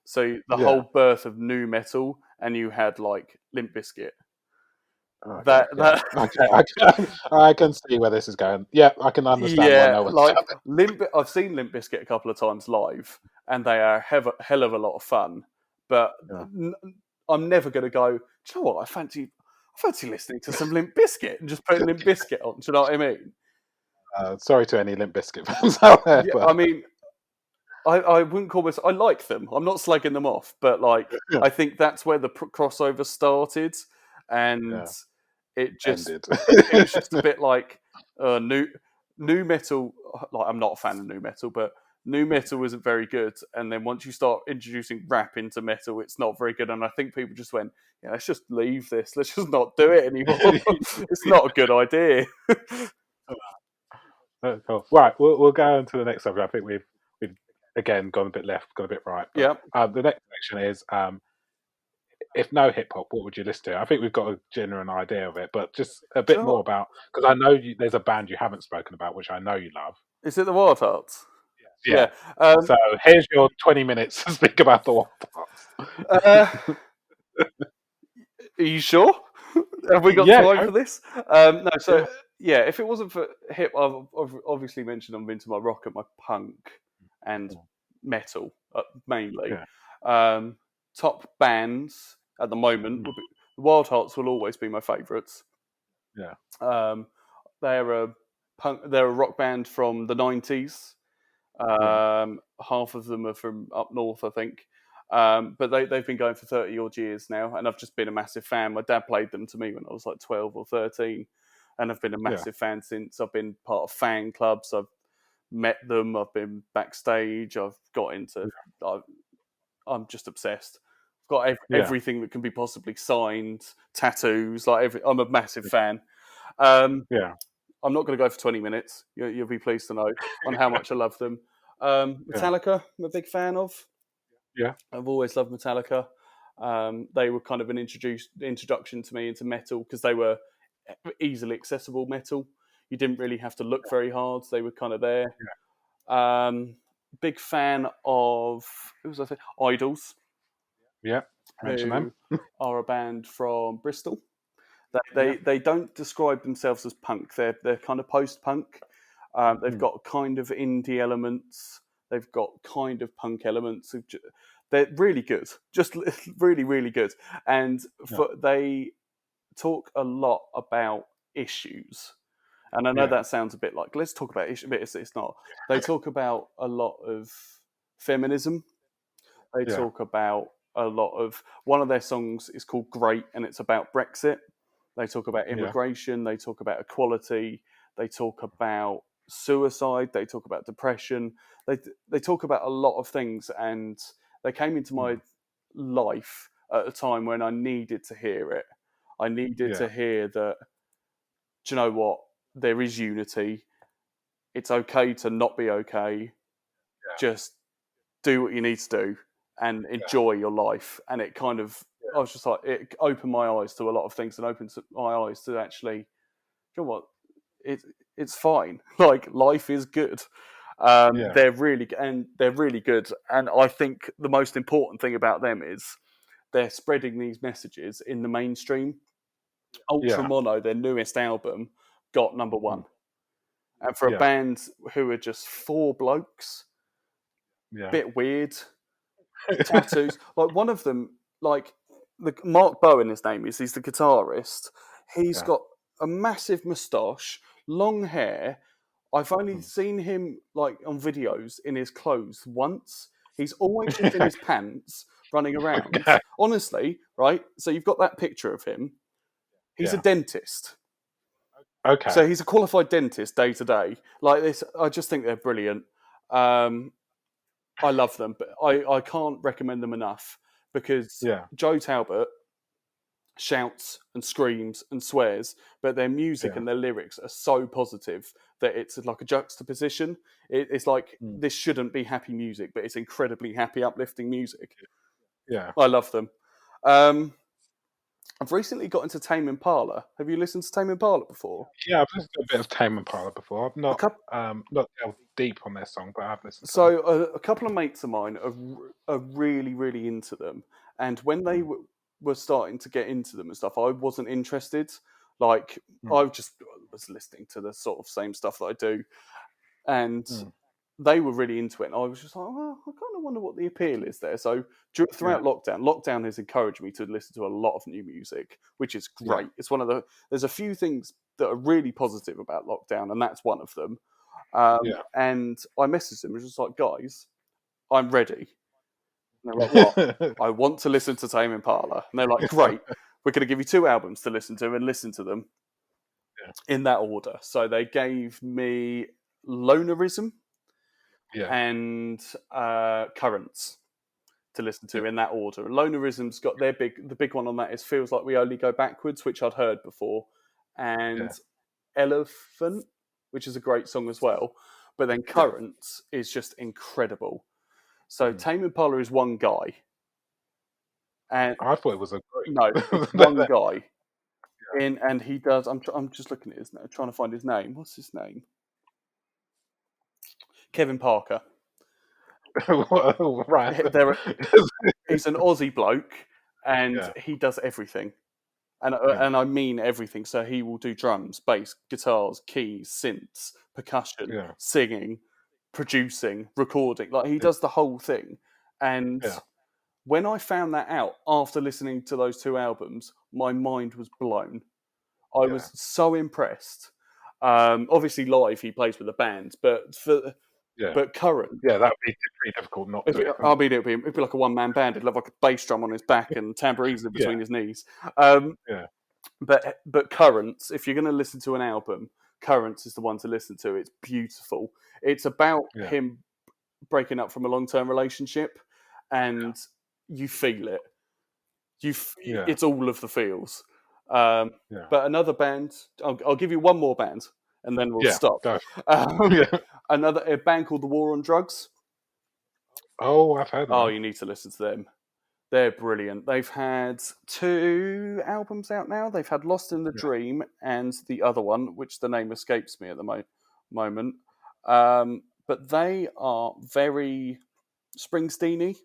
So the whole birth of nu metal, and you had like Limp Bizkit. Okay, I can see where this is going. Yeah, I can understand why yeah, no one's like done it. I've seen Limp Bizkit a couple of times live, and they are a hell of a lot of fun. But Yeah. I'm never going to go. Do you know what? I fancy listening to some Limp Bizkit and just putting Limp Bizkit on. Do you know what I mean? Sorry to any Limp Bizkit fans out there, Yeah, but I mean, I wouldn't call myself. I like them. I'm not slagging them off, but like yeah, I think that's where the crossover started, and yeah, it just ended. it was just a bit like new metal. Like I'm not a fan of new metal, but new metal isn't very good. And then once you start introducing rap into metal, it's not very good. And I think people just went, yeah, let's just leave this. Let's just not do it anymore. It's not a good idea. Cool. Right, we'll go on to the next subject. I think we've again gone a bit left, gone a bit right. But Yeah. the next section is if no hip hop, what would you listen to? I think we've got a genuine idea of it, but just a Do you bit know more what? about, because I know there's a band you haven't spoken about, which I know you love. Is it the Wild Hearts? Yeah. Yeah. Um, So here's your 20 minutes to speak about the Wild uh, Hearts. Are you sure? Have we got Yeah, time go. for this? No, so Yeah. yeah, if it wasn't for hip, I've obviously mentioned I'm into my rock and my punk and metal mainly. Yeah. Um, top bands at the moment would be, the Wild Hearts will always be my favourites. Yeah. Um, they're a they're a rock band from the '90s. Yeah. Half of them are from up north, I think. But they've been going for 30 odd years now, and I've just been a massive fan. My dad played them to me when I was like 12 or 13, and I've been a Yeah. massive fan since. I've been part of fan clubs, I've met them, I've been backstage, I've got into. I'm just obsessed. I've got Yeah. everything that can be possibly signed, tattoos, I'm a massive fan. Um, Yeah. I'm not going to go for 20 minutes. You'll be pleased to know on how much I love them. Yeah. Metallica, I'm a big fan of. Yeah. I've always loved Metallica. They were kind of an introduction to me into metal because they were easily accessible metal. You didn't really have to look very hard. They were kind of there. Um, big fan of who was I saying? Idols, Yeah. Mention them. who are a band from Bristol. Yeah. They don't describe themselves as punk. They're kind of post punk. They've Mm. got kind of indie elements. They've got kind of punk elements. They're really good, just really really good. And Yeah. they talk a lot about issues. And I know Yeah. that sounds a bit like let's talk about issues, but it's not. They talk about a lot of feminism. They Yeah. talk about a lot of one of their songs is called Great, and it's about Brexit. They talk about Yeah. immigration, they talk about equality, they talk about suicide, they talk about depression, they talk about a lot of things, and they came into my Mm. life at a time when I needed to hear it. I needed Yeah. to hear that, do you know what? There is unity. It's okay to not be okay. Just do what you need to do and enjoy your life. And it kind of, I was just like, it opened my eyes to a lot of things and opened my eyes to actually, you know what, it, it's fine. Like life is good. Yeah. They're really good. And I think the most important thing about them is they're spreading these messages in the mainstream. Ultra Yeah. Mono, their newest album, got number Mm. one. And for a Yeah. band who are just four blokes, Yeah. bit weird, tattoos. Like one of them, like the Mark Bowen, his name is. He's the guitarist. He's Yeah. got a massive moustache, long hair. I've only Mm. seen him like on videos in his clothes once. He's always just in his pants, running around. Okay. Honestly, right? So you've got that picture of him. He's a Yeah. dentist. Okay. So he's a qualified dentist day to day. Like this, I just think they're brilliant. Um, I love them, but I can't recommend them enough because Yeah. Joe Talbot shouts and screams and swears, but their music Yeah. and their lyrics are so positive that it's like a juxtaposition. It's like Mm. this shouldn't be happy music, but it's incredibly happy, uplifting music. Yeah. I love them. Um, I've recently got into Tame Impala. Have you listened to Tame Impala before? Yeah, I've listened to a bit of Tame Impala before. I've A couple, not delved deep on their song, but I've listened to them. so a couple of mates of mine are really, really into them. And when they Mm, were starting to get into them and stuff, I wasn't interested. Like, mm, I just was listening to the sort of same stuff that I do. And mm. they were really into it. And I was just like, oh, I kind of wonder what the appeal is there. So Yeah, throughout lockdown has encouraged me to listen to a lot of new music, which is yeah, great. It's one of there's a few things that are really positive about lockdown, and that's one of them. yeah. And I messaged them, was just like, guys, I'm ready. And they're like, what? I want to listen to Tame Impala. And they're like, great. We're going to give you 2 albums to listen to and listen to them in that order. So they gave me Lonerism Yeah, and Currents to listen to in that order. Lonerism's got the big one on that is Feels Like We Only Go Backwards, which I'd heard before, and yeah, Elephant, which is a great song as well. But then yeah. Currents is just incredible. So Mm. Tame Impala is one guy, and I thought it was a no, it's one great. guy. And he does. I'm just looking at his name, trying to find his name. What's his name? Kevin Parker. Right. There, he's an Aussie bloke, and Yeah, he does everything. yeah, And I mean everything. So he will do drums, bass, guitars, keys, synths, percussion, yeah, singing, producing, recording. Like he yeah, does the whole thing. And yeah, when I found that out after listening to those 2 albums, my mind was blown. I yeah, was so impressed. Obviously, live he plays with a band, yeah. but current. Yeah, that'd be pretty difficult not to. I mean, it'd be like a one-man band. It'd have like a bass drum on his back and tambourines in Yeah, between his knees. Um, yeah, but Currents, if you're going to listen to an album, Currents is the one to listen to. It's beautiful. It's about yeah, him breaking up from a long-term relationship, and you feel it. yeah, It's all of the feels. Um, yeah, but another band, I'll give you one more band, and then we'll yeah. stop. Go. Um, Yeah. a band called The War on Drugs. Oh, I've heard of Oh, them. you need to listen to them. They're brilliant. They've had 2 albums out now. They've had Lost in the Yeah, Dream and the other one, which the name escapes me at the moment. But they are very Springsteeny.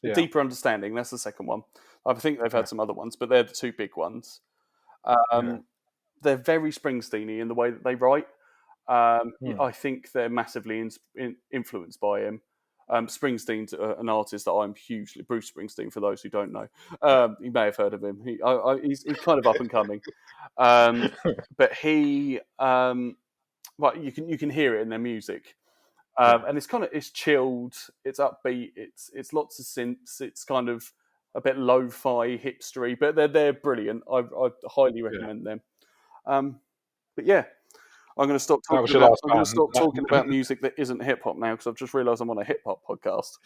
yeah, Deeper Understanding, that's the second one. I think they've yeah, had some other ones, but they're the 2 big ones. yeah. They're very Springsteeny in the way that they write. Hmm. I think they're massively influenced by him. Springsteen's an artist that I'm hugely Bruce Springsteen. For those who don't know, you may have heard of him. He's kind of up and coming, but well, you can hear it in their music, Yeah, and it's chilled, it's upbeat, it's lots of synths, it's kind of a bit lo-fi, hipstery, but they're brilliant. I highly yeah. recommend them. Um, but yeah, That was your last I'm going to band. stop talking about music that isn't hip hop now because I've just realised I'm on a hip hop podcast.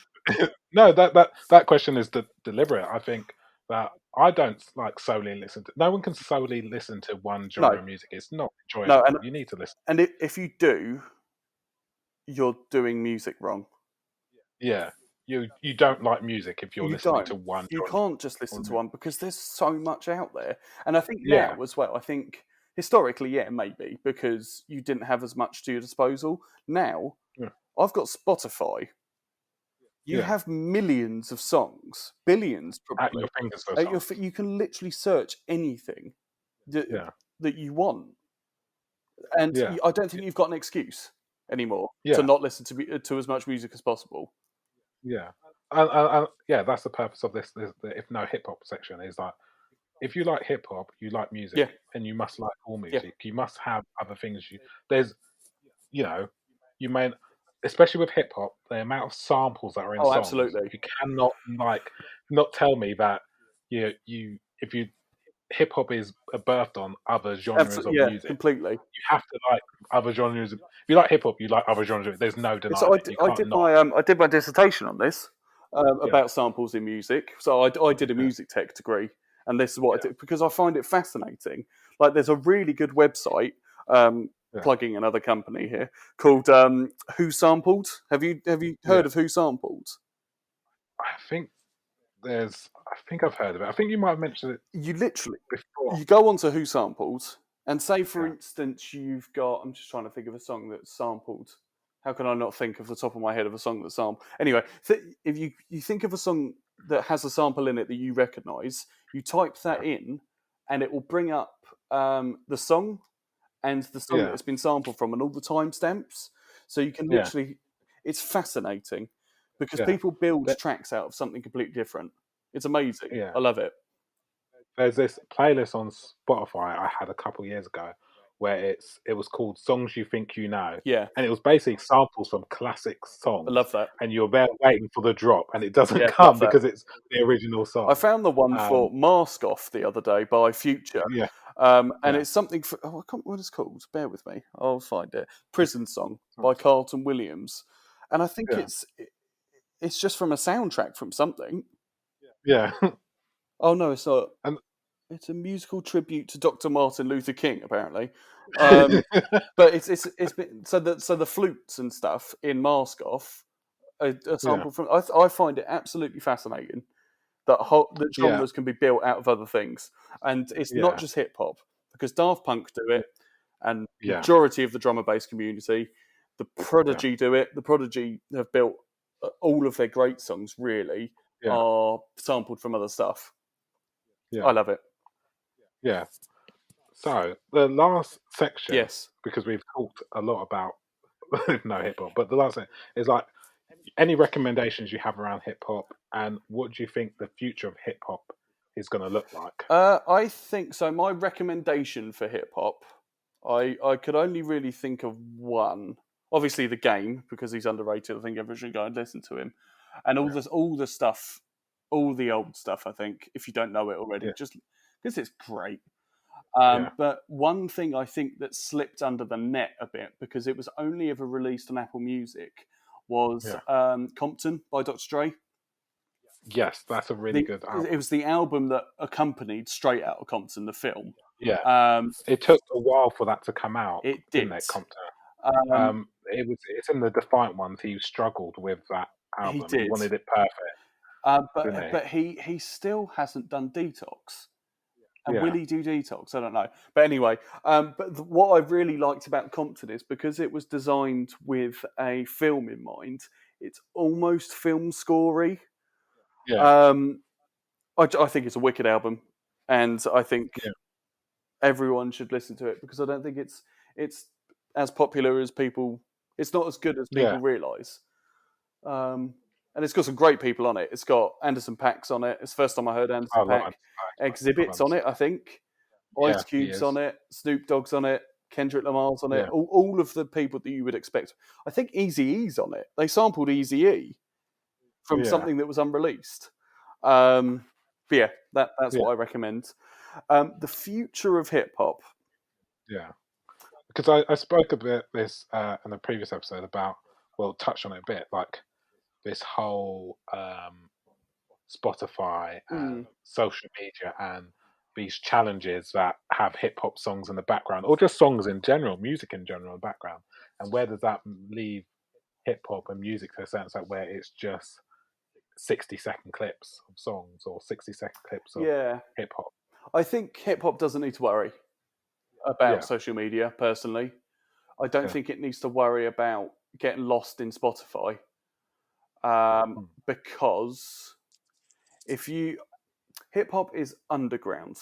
No, that question is deliberate. I think that I don't like solely listen to. No one can solely listen to one genre No, of music. It's not no, enjoyable. You need to listen. and if you do, you're doing music wrong. Yeah, you don't like music if you're You listening don't. to one You genre. can't just listen to one because there's so much out there. And I think Yeah, now as well, I think historically, yeah, maybe because you didn't have as much to your disposal. Now, yeah, I've got Spotify. You yeah. have millions of songs, billions At probably. your fingers for At songs. you can literally search anything that, Yeah, that you want. And yeah, I don't think you've got an excuse anymore to yeah, not listen to as much music as possible. yeah. Yeah, that's the purpose of this the if no hip hop section is like if you like hip hop, you like music, Yeah, and you must like all yeah. music. You must have other things. There's you know, you may, especially with hip hop, the amount of samples that are in Oh, songs, absolutely. you cannot not tell me that if you hip hop is birthed on other genres of Yeah, music. completely. You have to like other genres. If you like hip hop, you like other genres. There's no So denying it. You can't not. I did my dissertation on this Yeah, about samples in music. So I did a yeah, music tech degree, and this is what yeah, I did because I find it fascinating. Like, there's a really good website. yeah. Plugging another company here called Who Sampled. Have you heard Yeah. of Who Sampled? I think I think I've heard of it. I think you might have mentioned it You literally before. you go onto Who Sampled, and say for Yeah. instance you've got. I'm just trying to think of a song that's sampled. How can I not think off the top of my head of a song that's sampled? Anyway, if you think of a song that has a sample in it that you recognise, you type that in, and it will bring up the song and the song that Yeah. it's been sampled from and all the timestamps. So you can Yeah. literally, it's fascinating because Yeah. people build Th- tracks out of something completely different. It's amazing. Yeah. I love it. There's this playlist on Spotify I had a couple years ago where it was called Songs You Think You Know. Yeah, And it was basically samples from classic I songs. love that. And you're there waiting for the drop and it doesn't Yeah, love come that. because it's the original I song. found the one Um, for Mask Off the other day by Future. yeah. And Yeah. it's something for, I can't remember what it's called. Bear with me. I'll find it. Prison Song by Carlton Williams. And I think Yeah. it's just from a soundtrack from something. Yeah. Oh, no, it's not. And It's a musical tribute to Dr. Martin Luther King, apparently. Um, but it's been so the flutes and stuff in Mask Off a yeah. sample from. I find it absolutely fascinating that Yeah. genres can be built out of other things, and it's not Yeah. just hip hop because Daft Punk do it, and Yeah. majority of the drum and bass community, the Yeah. Prodigy do it. The Prodigy have built all of their great songs really Yeah. are sampled from other stuff. Yeah. I love it. Yeah. So the last section, Yes. because we've talked a lot about no hip hop, but the last thing is like any recommendations you have around hip hop, and what do you think the future of hip hop is going to look like? I think so. My recommendation for hip hop, I could only really think of one. Obviously, the game because he's underrated. I think everyone should go and listen to him, and all the stuff, all the old stuff. I think if you don't know it already, Yeah. just because it's great. Yeah. But one thing I think that slipped under the net a bit because it was only ever released on Apple Music was Yeah. Compton by Dr. Dre. Yes, that's a really good album. It was the album that accompanied Straight Outta Compton, the film. Yeah. Um, It took a while for that to come out, it didn't did. it, Compton? Um, It's in the Defiant ones. He struggled with that he album. He did. wanted it perfect, didn't he? But he still hasn't done Detox. And will Yeah. he do Detox? I don't know. But anyway, what I really liked about Compton is because it was designed with a film in mind, it's almost film scorey. Yeah. I think it's a wicked album. And I think Yeah. everyone should listen to it because I don't think it's as popular as people. It's not as good as Yeah. people realise. And it's got some great people on it. It's got Anderson .Paak's on it. It's the first time I heard I Anderson love .Paak. Anderson Exhibits on .Paak. it, I think. Yeah, Ice he Cube's is. on it. Snoop Dogg's on it. Kendrick Lamar's on it. Yeah. All of the people that you would expect. I think Eazy-E's on it. They sampled Eazy-E from Yeah. something that was unreleased. But yeah, that's Yeah. what I recommend. The future of hip hop. Yeah. Because I spoke a bit this in the previous episode about, well, touched on it a bit, like this whole Spotify and social media and these challenges that have hip hop songs in the background, or just songs in general, music in general in the background. And where does that leave hip hop and music to a sense like where it's just 60-second clips of songs or 60-second clips of Yeah. hip hop? I think hip hop doesn't need to worry about Yeah. social media, personally. I don't Yeah. think it needs to worry about getting lost in Spotify. Because if you hip hop is underground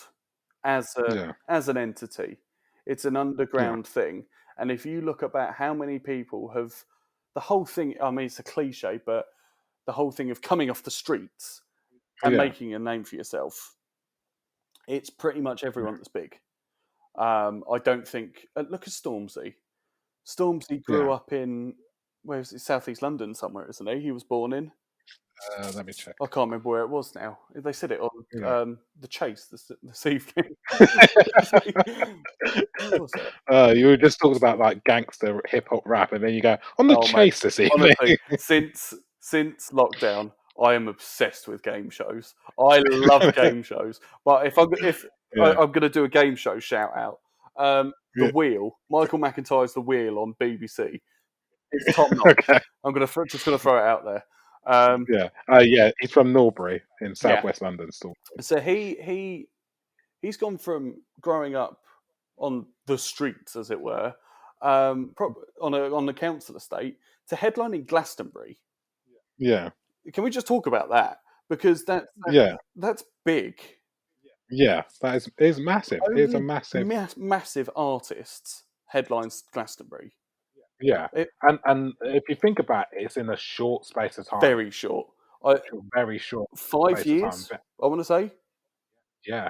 Yeah. as an entity. It's an Yeah. underground thing. And if you look about how many people have the whole thing, I mean it's a cliche, but the whole thing of coming off the streets and Yeah. making a name for yourself, it's pretty much everyone that's big. I don't think look at Stormzy. Stormzy grew Yeah. up in where is it? Southeast London somewhere, isn't he? He was born in. Let me check. I can't remember where it was now. They said it on Yeah. the Chase this evening. Where was it? You were just talking about like gangster hip hop rap, and then you go on the Oh mate, chase this evening. honestly, since lockdown, I am obsessed with game shows. I love game shows. But if Yeah. I'm going to do a game show shout out, The Yeah. Wheel, Michael McIntyre's The Wheel on BBC. It's top notch. Okay. I'm just gonna throw it out there. Yeah. Yeah. He's from Norbury in Yeah. southwest London. Still. So he's gone from growing up on the streets, as it were, on the council estate, to headlining Glastonbury. Yeah. Can we just talk about that? Because Yeah. that's big. Yeah. That is massive. It's a Only massive. massive artists headlines Glastonbury. Yeah. It And if you think about it, it's in a short space of time. very short. I Very short 5 space of time. years. I want to say. Yeah.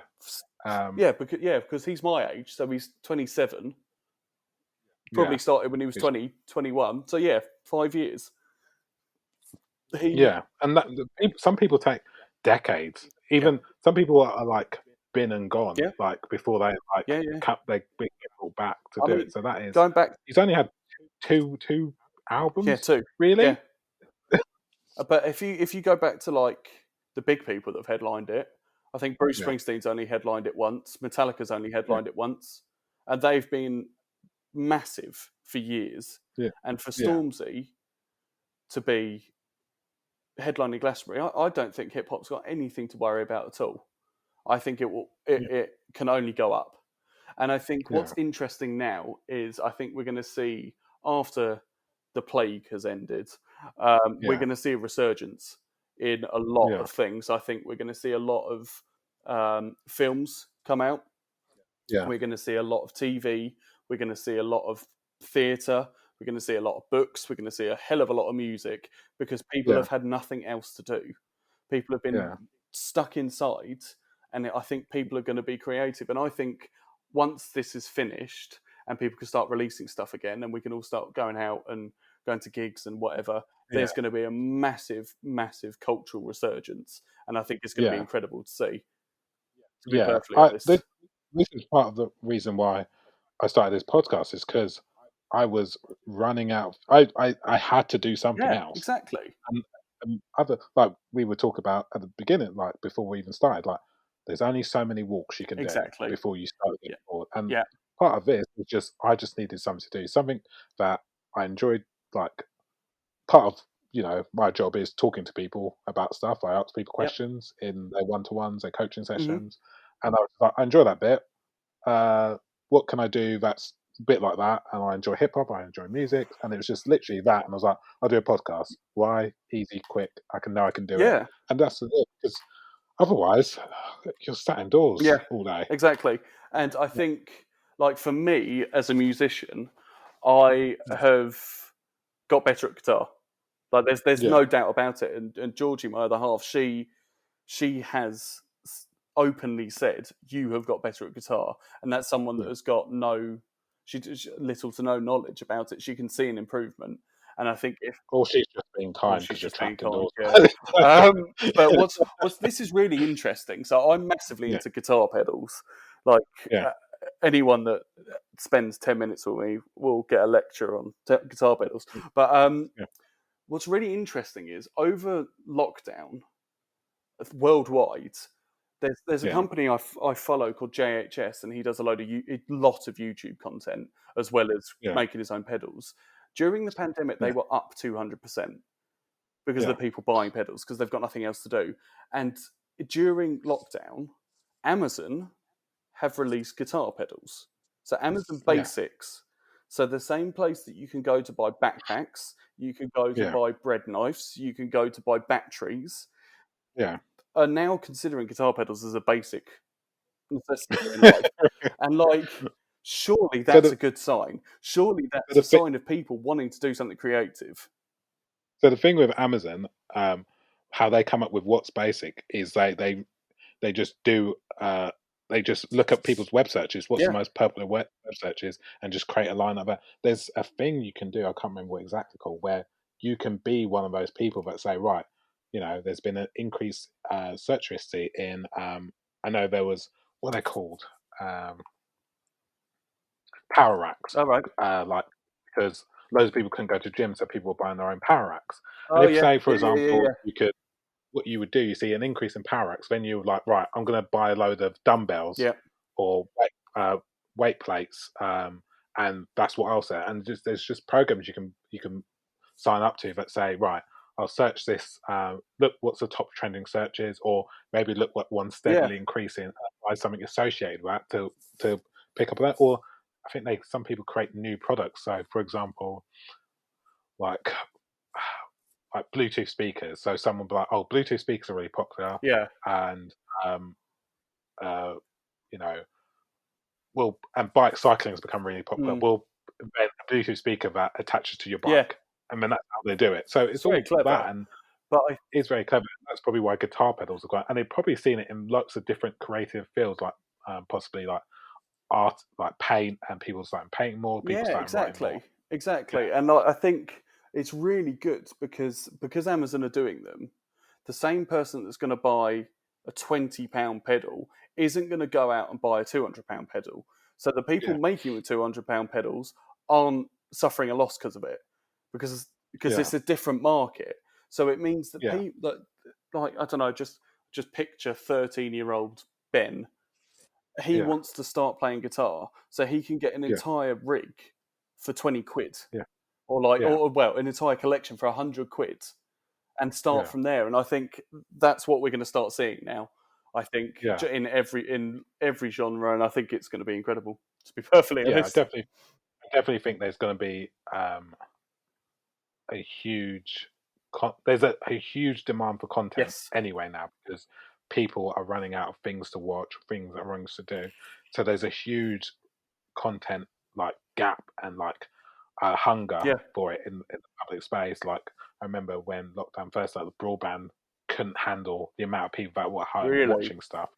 Because he's my age, so he's 27. Yeah. Probably started when he was It's, 20, 21. So yeah, 5 years. He yeah. And some people take decades. yeah Even some people are like been and gone, yeah like before they like yeah. cut they get brought back to I do mean, it. So that is going back, he's only had two yeah, albums, two, yeah. really. But if you go back to like the big people that have headlined it, I think Bruce Yeah. Springsteen's only headlined it once. Metallica's only Yeah. headlined it once, and they've been massive for years. Yeah. And for Yeah. Stormzy to be headlining Glastonbury, I don't think hip hop's got anything to worry about at all. I think it can only go up. And I think Yeah. what's interesting now is I think we're going to see after the plague has ended, we're Yeah. going to see a resurgence in a lot Yeah. of things. I think we're going to see a lot of films come out. Yeah. We're going to see a lot of TV. We're going to see a lot of theatre. We're going to see a lot of books. We're going to see a hell of a lot of music because people Yeah. have had nothing else to do. People have been Yeah. stuck inside, and I think people are going to be creative. And I think once this is finished and people can start releasing stuff again, and we can all start going out and going to gigs and whatever, Yeah. there's going to be a massive, massive cultural resurgence. And I think it's going to be Yeah. incredible to see, to be Yeah. perfectly honest. This is part of the reason why I started this podcast is because I was running out. I had to do something Yeah, else, exactly. and, other like we would talk about at the beginning, like before we even started, like there's only so many walks you can do Exactly. before you start Yeah. getting bored. And Yeah. part of this was just I just needed something to do, something that I enjoyed. Like part of my job is talking to people about stuff. I ask people Yep. questions in their one-to-ones, their coaching Hmm. sessions, and I was like, I enjoy that bit. What can I do that's a bit like that? And I enjoy hip hop, I enjoy music, and it was just literally that. And I was like, I'll do a podcast. Why? Easy, quick. I can do it. Yeah. And that's it. Because otherwise, you're sat indoors Yeah. all day. Exactly. And I think, like for me as a musician, I have got better at guitar. Like there's Yeah, no doubt about it. And Georgie, my other half, she has openly said you have got better at guitar, and that's someone that yeah. has got little to no knowledge about it. She can see an improvement, and I think if Or she's just being or kind she's because you're just being trapped kind, indoors. yeah. But what's this is really interesting. So I'm massively Yeah, into guitar pedals. Like yeah, uh, anyone that spends 10 minutes with me will get a lecture on guitar pedals. But yeah, what's really interesting is over lockdown, worldwide, there's a yeah, company I follow called JHS, and he does a lot of YouTube content as well as yeah, making his own pedals. During the pandemic, they yeah, were up 200% because of yeah, the people buying pedals because they've got nothing else to do. And during lockdown, Amazon have released guitar pedals. So Amazon yeah, Basics. So the same place that you can go to buy backpacks, you can go to yeah, buy bread knives, you can go to buy batteries, yeah. are now considering guitar pedals as a basic necessity in life. And like, surely So that's a good sign. Surely so that's the a thing, sign of people wanting to do something creative. so the thing with Amazon, how they come up with what's basic is they just do they just look at people's web searches, what's the Yeah, most popular web searches, and just create a line of that. There's a thing you can do, I can't remember what exactly called, where you can be one of those people that say, right, there's been an increased search history in I know there was what are they called? Um, Power racks. all right. Like because loads of people couldn't go to gym, so people were buying their own power racks. And Oh if yeah, say for yeah, yeah, yeah, example yeah. you could what you would do, you see an increase in power racks, then you're like, right, I'm going to buy a load of dumbbells Yeah, or weight plates, and that's what I'll say. And just there's just programs you can sign up to that say, right, I'll search this. Look, what's the top trending searches, or maybe look what one's Yeah, steadily increasing. Buy something associated with that to pick up that. Or I think some people create new products. So, for example, like like Bluetooth speakers. So someone will be like, "Oh, Bluetooth speakers are really popular," yeah, and um, uh, you know, well, and bike cycling has become really popular. mm, We'll invent a Bluetooth speaker that attaches to your yeah. bike, and then that's how they do it. So It's it's very all clever, that, and but I, it's very clever. That's probably why guitar pedals are quite, and they've probably seen it in lots of different creative fields, like possibly like art, like paint, and people starting painting more, people yeah, starting writing more. exactly, exactly. And I think it's really good because Amazon are doing them. The same person that's going to buy a £20 pedal isn't going to go out and buy a £200 pedal. So the people Yeah, making the £200 pedals aren't suffering a loss because of it, because yeah, it's a different market. So it means that yeah, people that, like, I don't know, just picture 13-year-old Ben. He yeah, wants to start playing guitar, so he can get an yeah, entire rig for 20 quid, yeah, or like, yeah, or well, an entire collection for 100 quid, and start yeah, from there. And I think that's what we're going to start seeing now. I think yeah, in every genre, and I think it's going to be incredible. To be perfectly yeah. honest, I definitely think there's going to be a huge there's a huge demand for content yes, anyway now because people are running out of things to watch, things that things to do. So there's a huge content like gap and like hunger yeah, for it in the public space. Like I remember when lockdown first started, the broadband couldn't handle the amount of people that were at home really. watching stuff.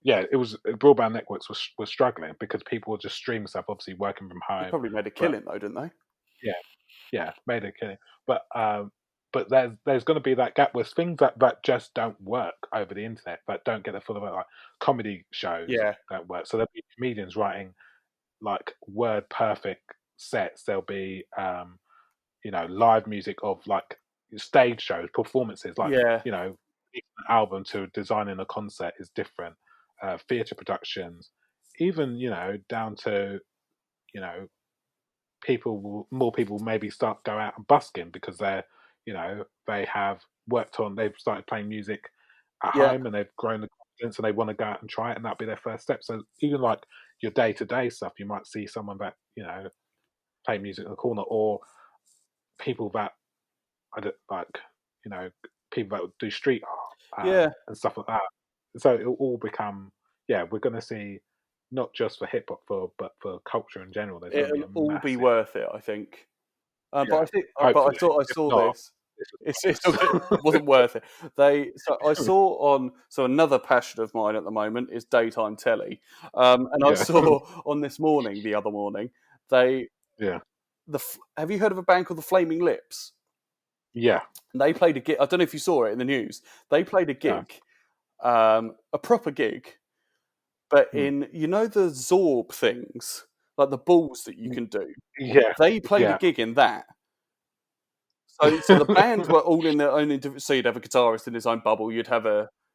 Yeah, it was broadband networks were struggling because people were just streaming stuff, obviously working from They home. probably made a But killing though, didn't they? yeah, yeah, made a killing. But there's going to be that gap with things that just don't work over the internet, that don't get the full of it, like comedy shows Yeah, that work. So there'll be comedians writing like word perfect sets. There'll be live music of like stage shows, performances. Like yeah, an album to designing a concert is different. Theatre productions, even down to you know more people maybe start go out and busking because they have they've started playing music at yeah, home and they've grown the confidence and they want to go out and try it, and that'll be their first step. So even like your day-to-day stuff, you might see someone that play music in the corner, or people that I don't like you know people that do street art yeah. and stuff like that. So it'll all become, we're going to see, not just for hip hop but for culture in general, there's going to be It'll a all be massive, worth it, I think. But yeah, I think, but hopefully. I If saw not, this. this was It's not it wasn't worth it. So I pointless. saw on, so another passion of mine at the moment is daytime telly, and I Yeah, saw on this morning, the other morning, they yeah, have you heard of a band called the Flaming Lips? yeah, And they played a gig. I don't know if you saw it in the news. They played a yeah, gig, a proper gig, but mm, in the Zorb things, like the balls that you mm, can do. yeah, They played a yeah, gig in that. So the band were all in their own so you'd have a guitarist in his own bubble,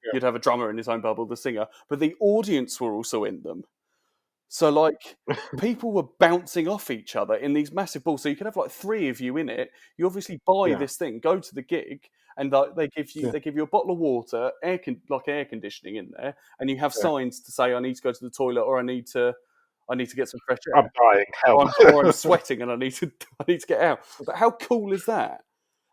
yeah, you'd have a drummer in his own bubble, the singer, but the audience were also in them. So like people were bouncing off each other in these massive balls. So you could have like three of you in it. You obviously buy yeah, this thing, go to the gig, and they give you yeah, a bottle of water, air conditioning in there, and you have yeah. signs to say I need to go to the toilet, or I need to get some fresh I'm air, dying, help. or I'm sweating and I need to I need to get out. But how cool is that?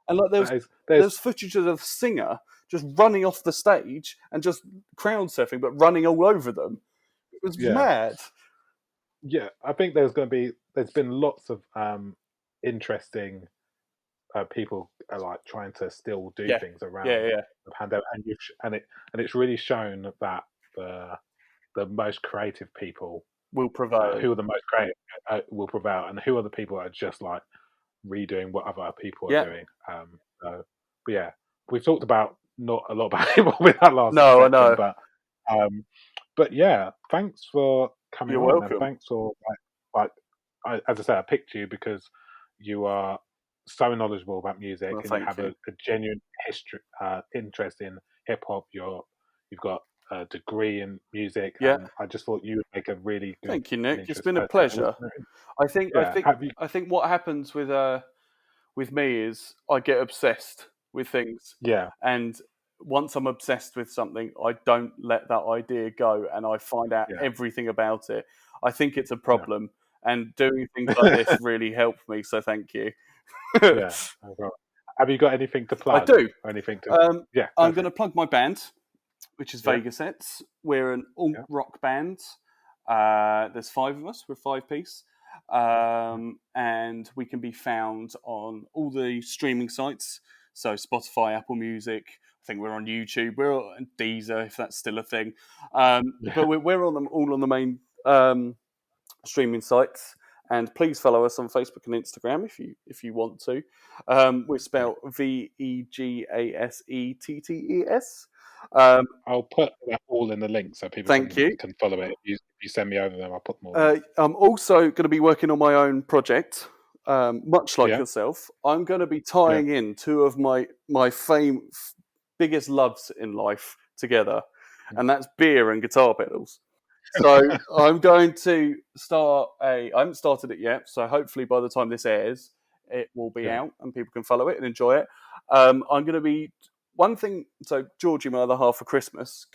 And like There's there's footage of the singer just running off the stage and just crowd surfing, but running all over them. It was yeah, mad. yeah. I think there's been lots of interesting people are like trying to still do Yeah, things yeah, around yeah. the pandemic, and it's really shown that the most creative people, Will prevail. who are the most creative, will prevail, and who are the people that are just like redoing what other people are Yeah. doing. But yeah, we've talked about not a lot about people with that last No, I section, know. um, but yeah, thanks for coming You're on, and welcome. thanks for as I said, I picked you because you are so knowledgeable about music Well, and you thank have you. a genuine history interest in hip hop. You've got a degree in music, Yeah. and I just thought you would make a really good Thank you, and Nick. It's interesting been a person. pleasure. I think I Yeah, think have you? I think what happens with with me is I get obsessed with things, Yeah. and once I'm obsessed with something, I don't let that idea go, and I find out Yeah. everything about it. I think it's a Yeah. problem, and doing things like this really helped me. So thank you. Yeah. Have you got anything to I plug do. or anything to? Yeah, go I'm for going it. to plug my band, which is Yeah. Vegasets. We're an alt Yeah. rock band. There's 5 of us. We're 5-piece. And we can be found on all the streaming sites. So Spotify, Apple Music. I think we're on YouTube. We're on Deezer, if that's still a thing. Yeah. But we're on them all on the main streaming sites. And please follow us on Facebook and Instagram if you want to. We're spelled VEGASETTES. I'll put that all in the link so people Thank you. can follow it. If you send me over them, I'll put them all in. I'm also going to be working on my own project, much like Yeah. yourself. I'm going to be Yeah. tying in 2 of my biggest loves in life together, and that's beer and guitar pedals. So I'm going to start I haven't started it yet, so hopefully by the time this airs, it will be Yeah. out and people can follow it and enjoy it. I'm going to be one thing. So Georgie, my other half, for Christmas,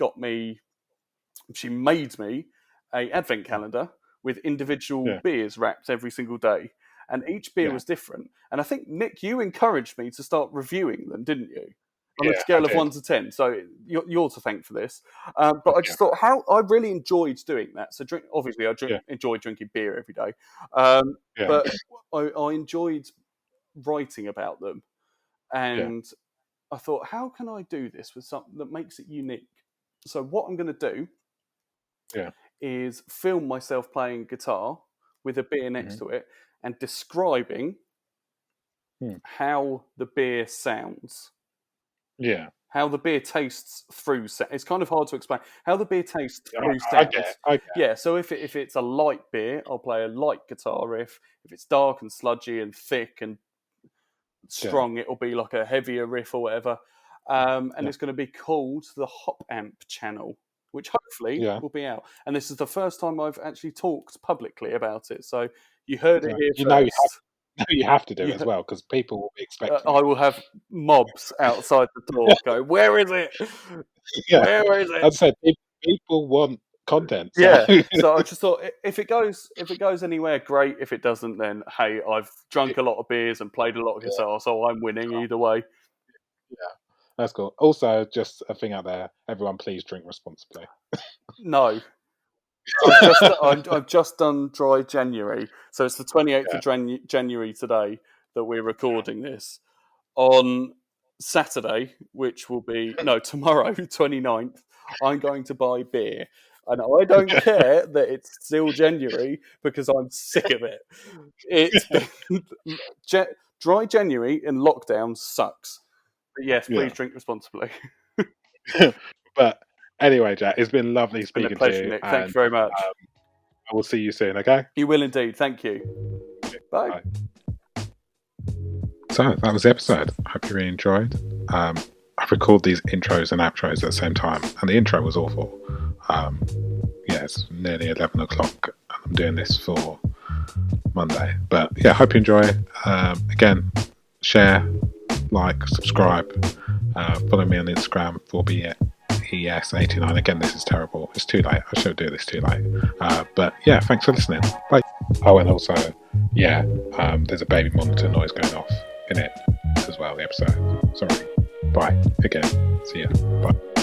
she made me a advent calendar with individual Yeah. beers wrapped every single day, and each beer Yeah. was different. And I think, Nick, you encouraged me to start reviewing them, didn't you? On a Yeah, scale I of 1 did. to 10. So you're to thank for this. But I Yeah. just thought how I really enjoyed doing that. So obviously I Yeah. enjoy drinking beer every day. Yeah. But I enjoyed writing about them. Yeah. And I thought, how can I do this with something that makes it unique? So what I'm going to do Yeah. is film myself playing guitar with a beer next Mhm. to it and describing Hmm. how the beer sounds, Yeah. how the beer tastes through. It's kind of hard to explain how the beer tastes through I get it. sounds. I get it. Yeah, so if it's a light beer, I'll play a light guitar riff. If it's dark and sludgy and thick and Yeah. strong, it'll be like a heavier riff or whatever. And Yeah. it's going to be called the Hop Amp channel, which hopefully Yeah. will be out. And this is the first time I've actually talked publicly about it. So you heard it So, here you first. you have to do it You, as well because people will be expecting I it. will have mobs outside the door go, "Where is it? Yeah. Where is it?" As I said, people want content. So Yeah. So I just thought if it goes anywhere, great. If it doesn't, then hey, I've drunk a lot of beers and played a lot of guitar, so I'm winning either way. yeah, that's cool. Also, just a thing out there, everyone please drink responsibly. No, I've just done dry January, so it's the 28th Yeah. of January today that we're recording this. On Saturday, which will be tomorrow, 29th, I'm going to buy beer, and I don't care that it's still January because I'm sick of it. It's been dry January in lockdown sucks. But yes, please Yeah. drink responsibly. But anyway, Jack, it's been lovely It's been a speaking to pleasure, you, Nick. Thank and you very much. I will see you soon. Okay. You will indeed. Thank you. Bye. Bye. So that was the episode. I hope you really enjoyed. I record these intros and outros at the same time, and the intro was awful. Yeah, it's nearly 11 o'clock, and I'm doing this for Monday. But yeah, hope you enjoy. Again, share, like, subscribe, follow me on Instagram for BES89. Again, this is terrible. It's too late. I should do this too late. But yeah, thanks for listening. Bye. Oh, and also, yeah, there's a baby monitor noise going off in it as well, the episode. Sorry. Bye. Again. See ya. Bye.